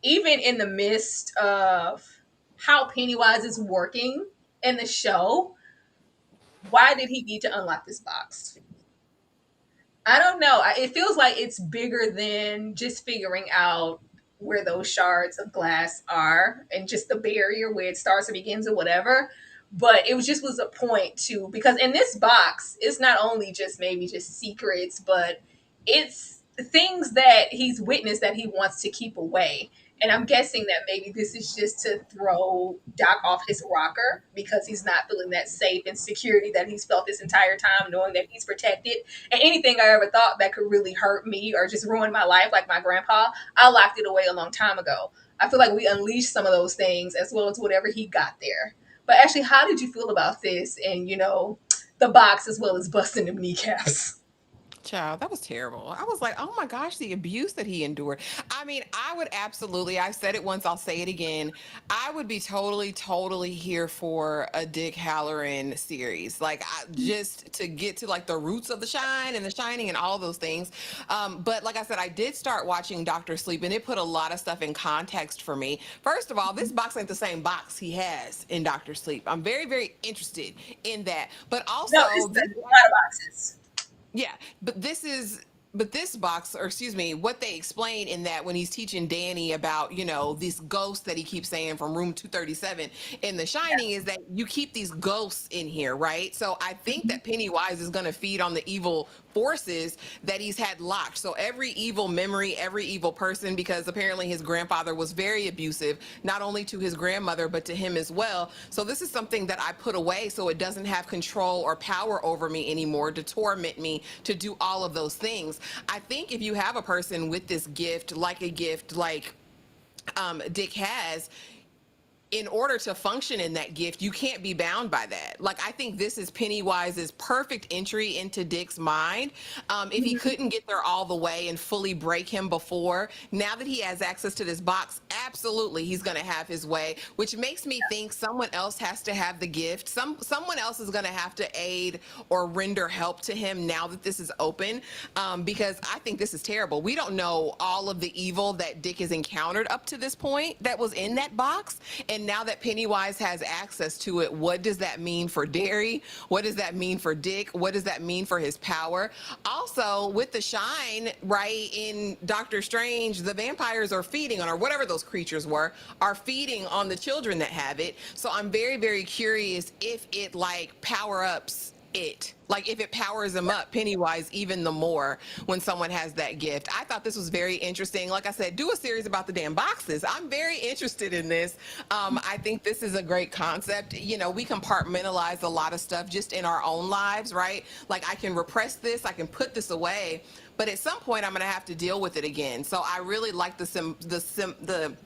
S2: even in the midst of how Pennywise is working in the show, why did he need to unlock this box? I don't know. It feels like it's bigger than just figuring out where those shards of glass are and just the barrier where it starts or begins or whatever. But it was a point to, because in this box, it's not only just maybe just secrets, but it's things that he's witnessed that he wants to keep away. And I'm guessing that maybe this is just to throw Doc off his rocker because he's not feeling that safe and security that he's felt this entire time, knowing that he's protected. And anything I ever thought that could really hurt me or just ruin my life, like my grandpa, I locked it away a long time ago. I feel like we unleashed some of those things as well as whatever he got there. But actually, how did you feel about this and, the box as well as busting them kneecaps?
S3: Child, that was terrible. I was like, oh my gosh, the abuse that he endured. I mean, I would absolutely, I've said it once, I'll say it again. I would be totally, totally here for a Dick Halloran series. Like, just to get to like the roots of the shine and the shining and all those things. But like I said, I did start watching Dr. Sleep and it put a lot of stuff in context for me. First of all, this box ain't the same box he has in Dr. Sleep. I'm very, very interested in that. But also,
S2: No, it's a lot of boxes.
S3: yeah, but this box, or excuse me, what they explain in that when he's teaching Danny about, this ghost that he keeps saying from room 237 in The Shining is that you keep these ghosts in here, right? So I think that Pennywise is going to feed on the evil forces that he's had locked. So every evil memory, every evil person, because apparently his grandfather was very abusive, not only to his grandmother, but to him as well. So this is something that I put away so it doesn't have control or power over me anymore to torment me, to do all of those things. I think if you have a person with this gift, like Dick has, in order to function in that gift, you can't be bound by that. Like, I think this is Pennywise's perfect entry into Dick's mind. If he couldn't get there all the way and fully break him before, now that he has access to this box, absolutely he's going to have his way, which makes me think someone else has to have the gift. Someone else is going to have to aid or render help to him now that this is open, because I think this is terrible. We don't know all of the evil that Dick has encountered up to this point that was in that box, and now that Pennywise has access to it, what does that mean for Derry? What does that mean for Dick? What does that mean for his power? Also, with the shine, right, in Doctor Strange, the vampires are feeding on, or whatever those creatures were, are feeding on the children that have it. So I'm very, very curious if it like power ups it. Like if it powers them up, Pennywise, even the more when someone has that gift. I thought this was very interesting. Like I said, do a series about the damn boxes. I'm very interested in this. I think this is a great concept. You know, we compartmentalize a lot of stuff just in our own lives, right? Like I can repress this, I can put this away, but at some point I'm going to have to deal with it again. So I really like the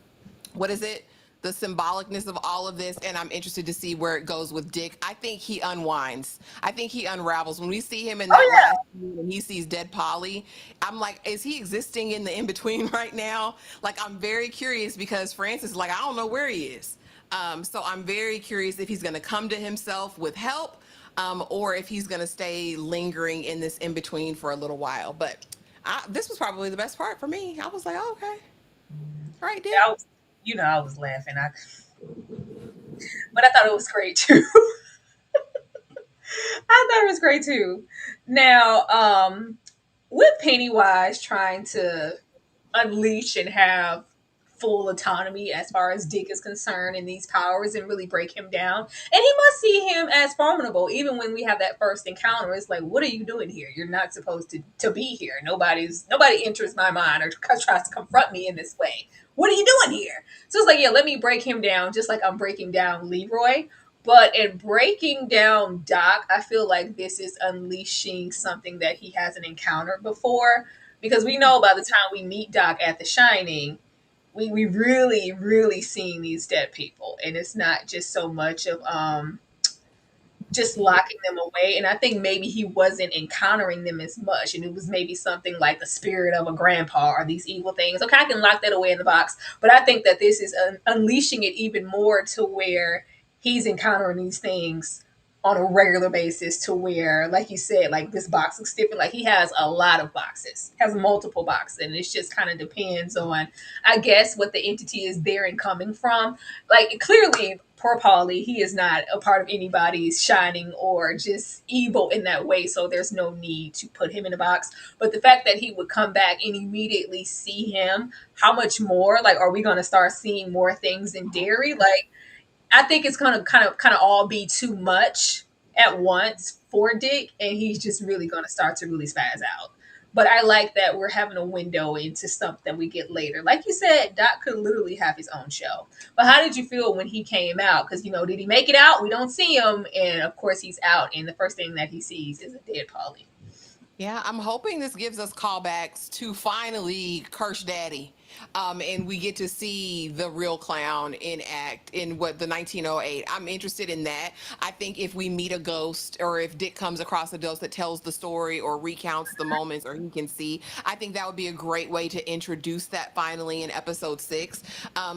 S3: what is it? The symbolicness of all of this, and I'm interested to see where it goes with Dick. I think he unwinds. I think he unravels. When we see him in that last scene and he sees dead Polly, I'm like, is he existing in the in-between right now? Like, I'm very curious because Francis is like, I don't know where he is. So I'm very curious if he's going to come to himself with help, or if he's going to stay lingering in this in-between for a little while. But this was probably the best part for me. I was like, oh, okay. All right, Dick.
S2: Yeah, I was laughing. But I thought it was great too. I thought it was great too. Now, with Pennywise trying to unleash and have full autonomy as far as Dick is concerned and these powers and really break him down. And he must see him as formidable. Even when we have that first encounter, it's like, what are you doing here? You're not supposed to be here. Nobody enters my mind or tries to confront me in this way. What are you doing here? So it's like, yeah, let me break him down just like I'm breaking down Leroy. But in breaking down Doc, I feel like this is unleashing something that he hasn't encountered before. Because we know by the time we meet Doc at The Shining, we really, really seeing these dead people. And it's not just so much of just locking them away. And I think maybe he wasn't encountering them as much. And it was maybe something like the spirit of a grandpa or these evil things. Okay, I can lock that away in the box. But I think that this is unleashing it even more to where he's encountering these things on a regular basis to where, like you said, like this box looks different. Like he has a lot of boxes, has multiple boxes. And it just kind of depends on, I guess, what the entity is there and coming from. Like clearly, poor Paulie, he is not a part of anybody's shining or just evil in that way. So there's no need to put him in a box. But the fact that he would come back and immediately see him, how much more? Like, are we going to start seeing more things in Derry? Like, I think it's gonna kind of all be too much at once for Dick, and he's just really gonna start to really spaz out. But I like that we're having a window into stuff that we get later. Like you said, Doc could literally have his own show. But how did you feel when he came out? Because did he make it out? We don't see him, and of course he's out, and the first thing that he sees is a dead Polly.
S3: Yeah, I'm hoping this gives us callbacks to finally Kersh Daddy. And we get to see the real clown in act in the 1908. I'm interested in that. I think if we meet a ghost or if Dick comes across a ghost that tells the story or recounts the moments or he can see, I think that would be a great way to introduce that finally in episode 6.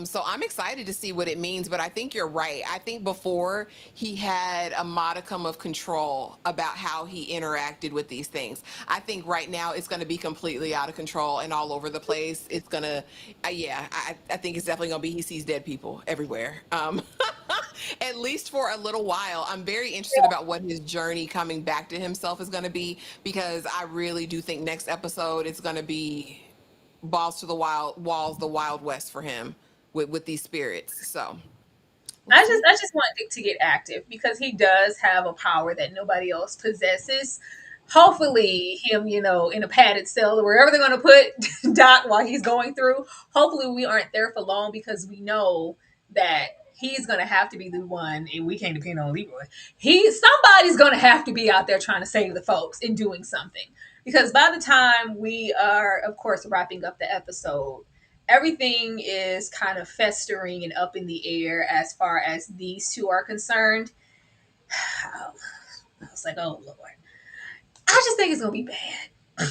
S3: So I'm excited to see what it means, but I think you're right. I think before he had a modicum of control about how he interacted with these things. I think right now it's going to be completely out of control and all over the place. It's going to, I think it's definitely going to be he sees dead people everywhere. At least for a little while. I'm very interested about what his journey coming back to himself is going to be, because I really do think next episode it's going to be balls to the walls, the Wild West for him with these spirits. So
S2: I just want Dick to get active because he does have a power that nobody else possesses. Hopefully him, in a padded cell or wherever they're going to put Doc while he's going through, hopefully we aren't there for long because we know that he's going to have to be the one, and we can't depend on Leroy. Somebody's going to have to be out there trying to save the folks and doing something, because by the time we are, of course, wrapping up the episode, everything is kind of festering and up in the air as far as these two are concerned. I was like, oh Lord. I just think it's gonna be bad.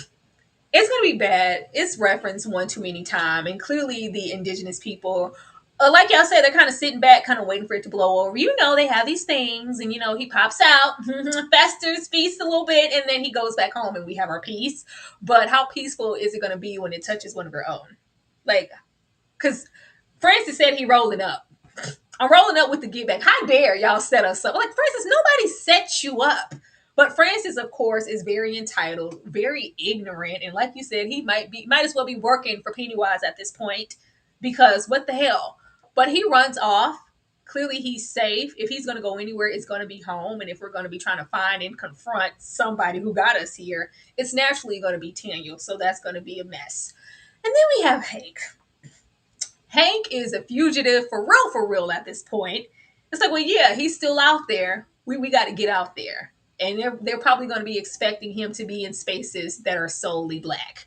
S2: It's gonna be bad. It's referenced one too many times, and clearly the indigenous people, like y'all said, they're kind of sitting back, kind of waiting for it to blow over. You know, they have these things, and he pops out, festers, feasts a little bit, and then he goes back home, and we have our peace. But how peaceful is it gonna be when it touches one of our own? Like, because Francis said he rolling up. I'm rolling up with the get back. How dare y'all set us up? Like, Francis, nobody set you up. But Francis, of course, is very entitled, very ignorant, and like you said, he might as well be working for Pennywise at this point, because what the hell? But he runs off. Clearly, he's safe. If he's going to go anywhere, it's going to be home. And if we're going to be trying to find and confront somebody who got us here, it's naturally going to be Daniel. So that's going to be a mess. And then we have Hank. Hank is a fugitive for real at this point. It's like, well, yeah, he's still out there. We got to get out there. And they're probably going to be expecting him to be in spaces that are solely black,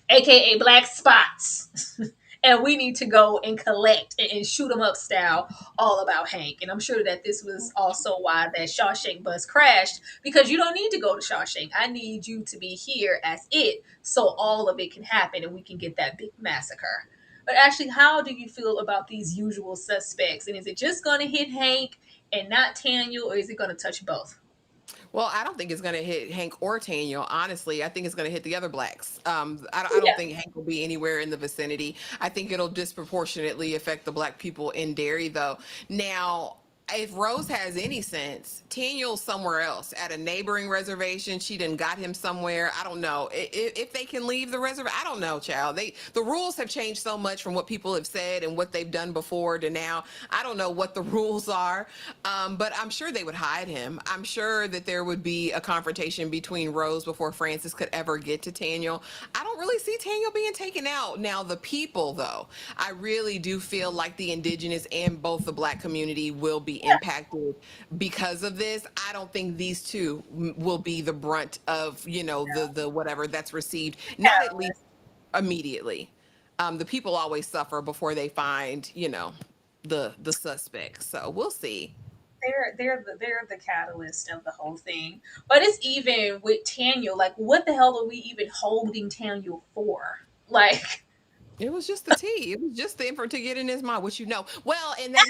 S2: aka black spots. And we need to go and collect and shoot 'em up style all about Hank. And I'm sure that this was also why that Shawshank bus crashed, because you don't need to go to Shawshank. I need you to be here as it, so all of it can happen and we can get that big massacre. But actually, how do you feel about these usual suspects? And is it just going to hit Hank and not Daniel, or is it going to touch both?
S3: Well, I don't think it's going to hit Hank or Daniel. Honestly, I think it's going to hit the other blacks. I
S2: Yeah.
S3: don't think Hank will be anywhere in the vicinity. I think it'll disproportionately affect the black people in Derry, though. Now, if Rose has any sense, Daniel's somewhere else at a neighboring reservation. She done got him somewhere. I don't know if they can leave the reservation. I don't know, child. The rules have changed so much from what people have said and what they've done before to now. I don't know what the rules are, but I'm sure they would hide him. I'm sure that there would be a confrontation between Rose before Francis could ever get to Daniel. I don't really see Daniel being taken out. Now, the people, though, I really do feel like the indigenous and both the black community will be impacted because of this. I don't think these two will be the brunt of, the whatever that's received, not at least immediately. The people always suffer before they find, the suspects. So we'll see.
S2: They're the catalyst of the whole thing. But it's even with Daniel, like, what the hell are we even holding Daniel for? Like,
S3: It was just the tea. It was just the info to get in his mind, which well, and that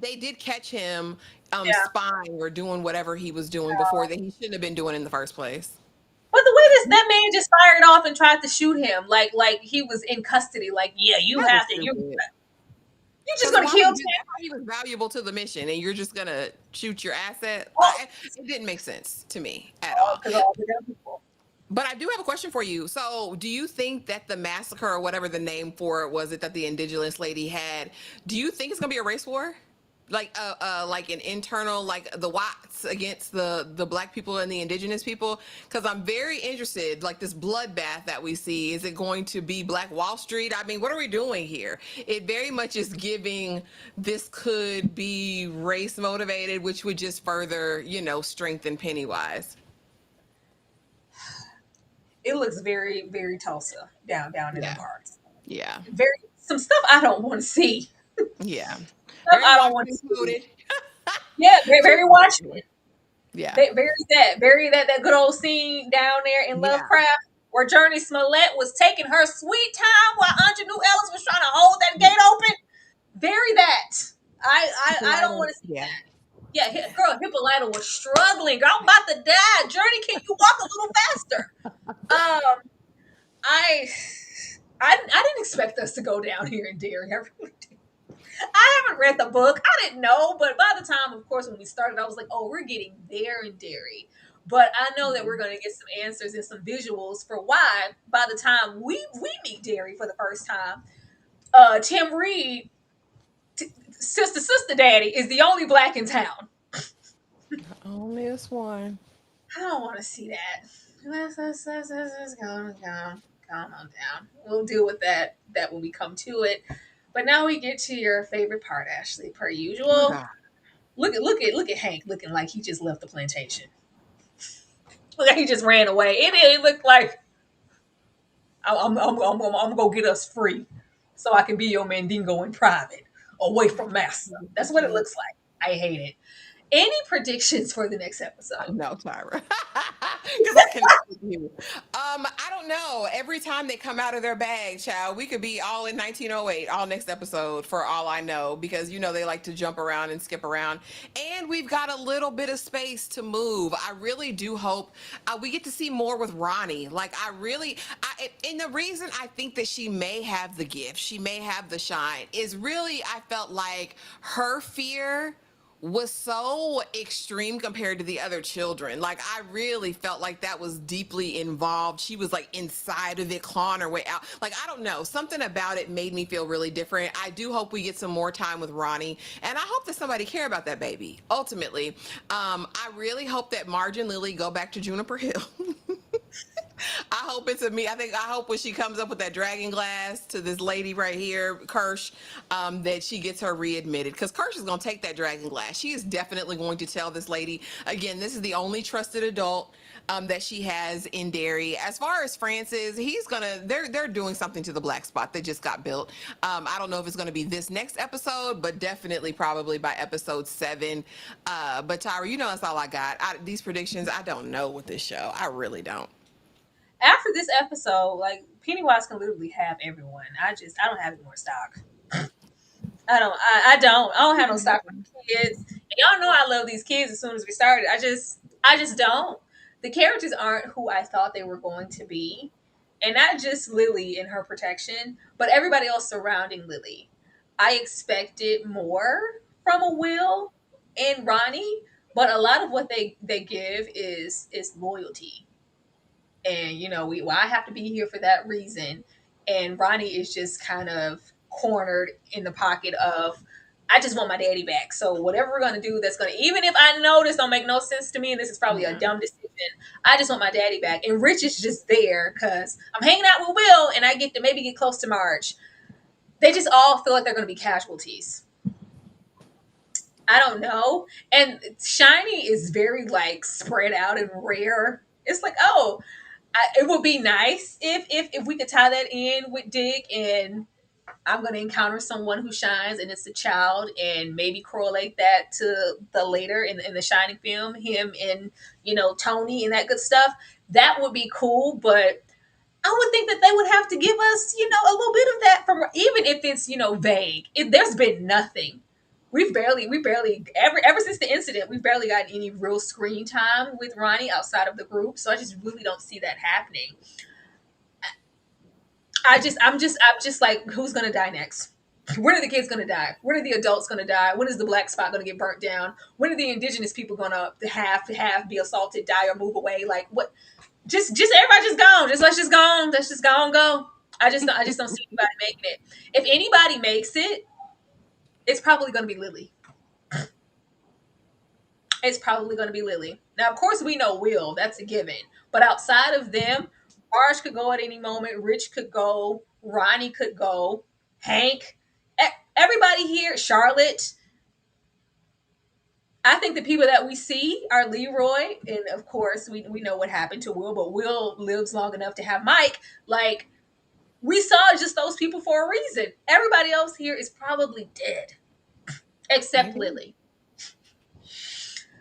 S3: they did catch him
S2: yeah.
S3: spying or doing whatever he was doing before that he shouldn't have been doing in the first place.
S2: But the way that man just fired off and tried to shoot him, like he was in custody. Like, yeah, you
S3: That was
S2: have to.
S3: stupid.
S2: You just
S3: Because
S2: gonna
S3: why
S2: kill
S3: would you do that?
S2: Daniel?
S3: He was valuable to the mission, and you're just gonna shoot your asset.
S2: Oh,
S3: It didn't make sense to me at all.
S2: because all the other people.
S3: But I do have a question for you. So, do you think that the massacre, or whatever the name for it was, it that the indigenous lady had, do you think it's gonna be a race war? Like an internal, like the whites against the black people and the indigenous people? Because I'm very interested, like this bloodbath that we see, is it going to be Black Wall Street? I mean, what are we doing here? It very much is giving this could be race motivated, which would just further, strengthen Pennywise.
S2: It looks very, very Tulsa down in the
S3: Yeah,
S2: parks.
S3: yeah,
S2: Very some stuff I don't want to see.
S3: yeah.
S2: Stuff
S3: Very
S2: I don't
S3: much
S2: want to see.
S3: included.
S2: Yeah, very watchful.
S3: Yeah,
S2: Very that good old scene down there in
S3: yeah.
S2: Lovecraft where Journey Smollett was taking her sweet time while New Ellis was trying to hold that gate open. Very that. I don't want to see
S3: Yeah.
S2: that. Yeah, girl, Hippolyta was struggling. Girl, I'm about to die. Journey, can you walk a little faster? Um, I I didn't expect us to go down here in Derry. I really didn't. I haven't read the book. I didn't know, but by the time, of course, when we started, I was like, "Oh, we're getting there in Derry." But I know that we're going to get some answers and some visuals for why. By the time we meet Derry for the first time, Tim Reed, sister daddy, is the only black in town.
S3: Only this one.
S2: I don't want to see that. Let's go on down. We'll deal with that when we come to it. But now we get to your favorite part, Ashley, per
S3: Oh
S2: usual.
S3: God.
S2: Look at Hank looking like he just left the plantation. Look like he just ran away. It looked like I'm gonna go get us free. so I can be your mandingo in private, away from massa. That's what it looks like. I hate it. Any predictions for the next episode?
S3: No, Tyra. Because I cannot with you. I don't know. Every time they come out of their bag, child, we could be all in 1908, all next episode for all I know, because they like to jump around and skip around. And we've got a little bit of space to move. I really do hope we get to see more with Ronnie. Like, and the reason I think that she may have the gift, she may have the shine, is really, I felt like her fear was so extreme compared to the other children. Like, I really felt like that was deeply involved. She was like inside of it, clawing her way out. Like, I don't know. Something about it made me feel really different. I do hope we get some more time with Ronnie. And I hope that somebody care about that baby, ultimately. I really hope that Marge and Lily go back to Juniper Hill. I hope it's a me. I hope when she comes up with that dragon glass to this lady right here, Kersh, that she gets her readmitted. Because Kersh is going to take that dragon glass. She is definitely going to tell this lady, again, this is the only trusted adult that she has in Derry. As far as Francis, they're doing something to the black spot that just got built. I don't know if it's going to be this next episode, but definitely probably by episode 7. But Tyra, that's all I got. These predictions, I don't know with this show. I really don't.
S2: After this episode, like Pennywise can literally have everyone. I don't have any more stock. I don't have no stock for the kids. And y'all know I love these kids as soon as we started. I just don't. The characters aren't who I thought they were going to be. And not just Lily and her protection, but everybody else surrounding Lily. I expected more from a Will and Ronnie, but a lot of what they give is loyalty. And I have to be here for that reason. And Ronnie is just kind of cornered in the pocket of, I just want my daddy back. So whatever we're gonna do, that's gonna, even if I know this don't make no sense to me, and this is probably a dumb decision, I just want my daddy back. And Rich is just there because I'm hanging out with Will, and I get to maybe get close to Marge. They just all feel like they're gonna be casualties. I don't know. And Shiny is very like spread out and rare. It's like, oh, it would be nice if we could tie that in with Dick, and I'm going to encounter someone who shines and it's a child, and maybe correlate that to the later in the Shining film, him and Tony and that good stuff. That would be cool, but I would think that they would have to give us a little bit of that, from even if it's vague. There's been nothing. We've barely ever since the incident, we've barely got any real screen time with Ronnie outside of the group. So I just really don't see that happening. I'm just like, who's gonna die next? When are the kids gonna die? When are the adults gonna die? When is the black spot gonna get burnt down? When are the indigenous people gonna have be assaulted, die, or move away? Like, what? Just everybody just gone. Let's just go on. Let's just go on. Go. I just don't see anybody making it. If anybody makes it, it's probably going to be Lily. It's probably going to be Lily. Now, of course, we know Will. That's a given. But outside of them, Marge could go at any moment. Rich could go. Ronnie could go. Hank. Everybody here. Charlotte. I think the people that we see are Leroy. And, of course, we know what happened to Will. But Will lives long enough to have Mike. Like, we saw just those people for a reason. Everybody else here is probably dead. Except Lily.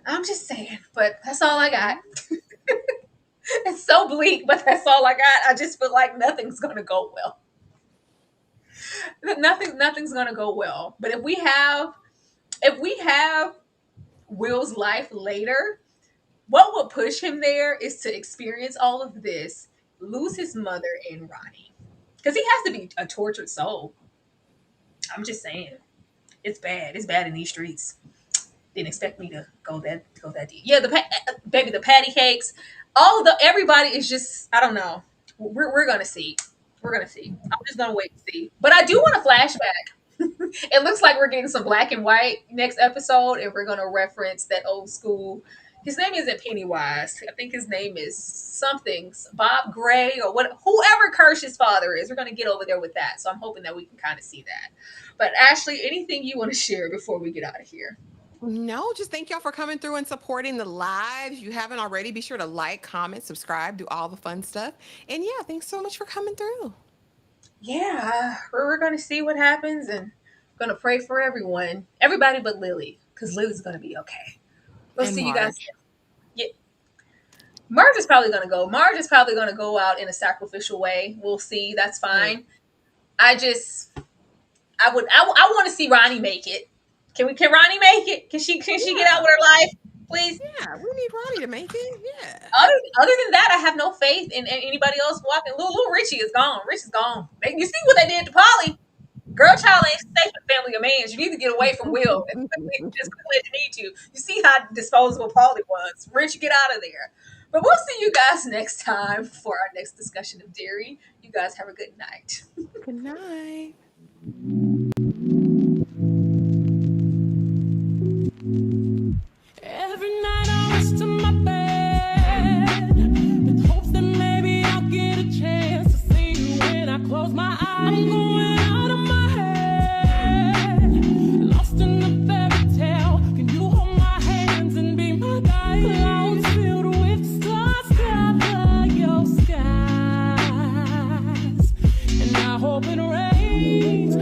S2: I'm just saying, but that's all I got. It's so bleak, but that's all I got. I just feel like nothing's gonna go well. Nothing's gonna go well. But if we have Will's life later, what would push him there is to experience all of this, lose his mother and Ronnie, because he has to be a tortured soul. I'm just saying, it's bad. It's bad in these streets. Didn't expect me to go that deep. Yeah, the patty cakes, everybody is just, I don't know. We're gonna see. We're gonna see. I'm just gonna wait and see. But I do want a flashback. It looks like we're getting some black and white next episode, and we're gonna reference that old school. His name isn't Pennywise. I think his name is something, Bob Gray or whoever Kersh's father is. We're gonna get over there with that. So I'm hoping that we can kind of see that. But Ashley, anything you want to share before we get out of here?
S3: No, just thank y'all for coming through and supporting the live. If you haven't already, be sure to like, comment, subscribe, do all the fun stuff. And yeah, thanks so much for coming through.
S2: yeah, we're gonna see what happens, and gonna pray for everybody but Lily, because Lily's gonna be okay. We'll
S3: And
S2: see you guys.
S3: Marge.
S2: Yeah, Marge is probably gonna go. Marge is probably gonna go out in a sacrificial way. We'll see. That's
S3: Right.
S2: fine. I just, I want to see Ronnie make it. Can Ronnie make it? Can she get out
S3: Yeah.
S2: with her life, please?
S3: Yeah. We need Ronnie to make it. Yeah.
S2: Other than that, I have no faith in anybody else walking. Little Richie is gone. Richie's gone. You see what they did to Polly? Girl, child ain't safe in family of mans. You need to get away from Will as quickly as you need to. You see how disposable Polly was. Rich, get out of there. But we'll see you guys next time for our next discussion of Derry. You guys have a good night.
S3: Good night.
S1: Every night I rush to my bed with hopes that maybe I'll get a chance to see you when I close my eyes. I'm going out of my head, lost in the fairy tale. Can you hold my hands and be my guide? Clouds filled with stars cover your skies, and I hope it rains.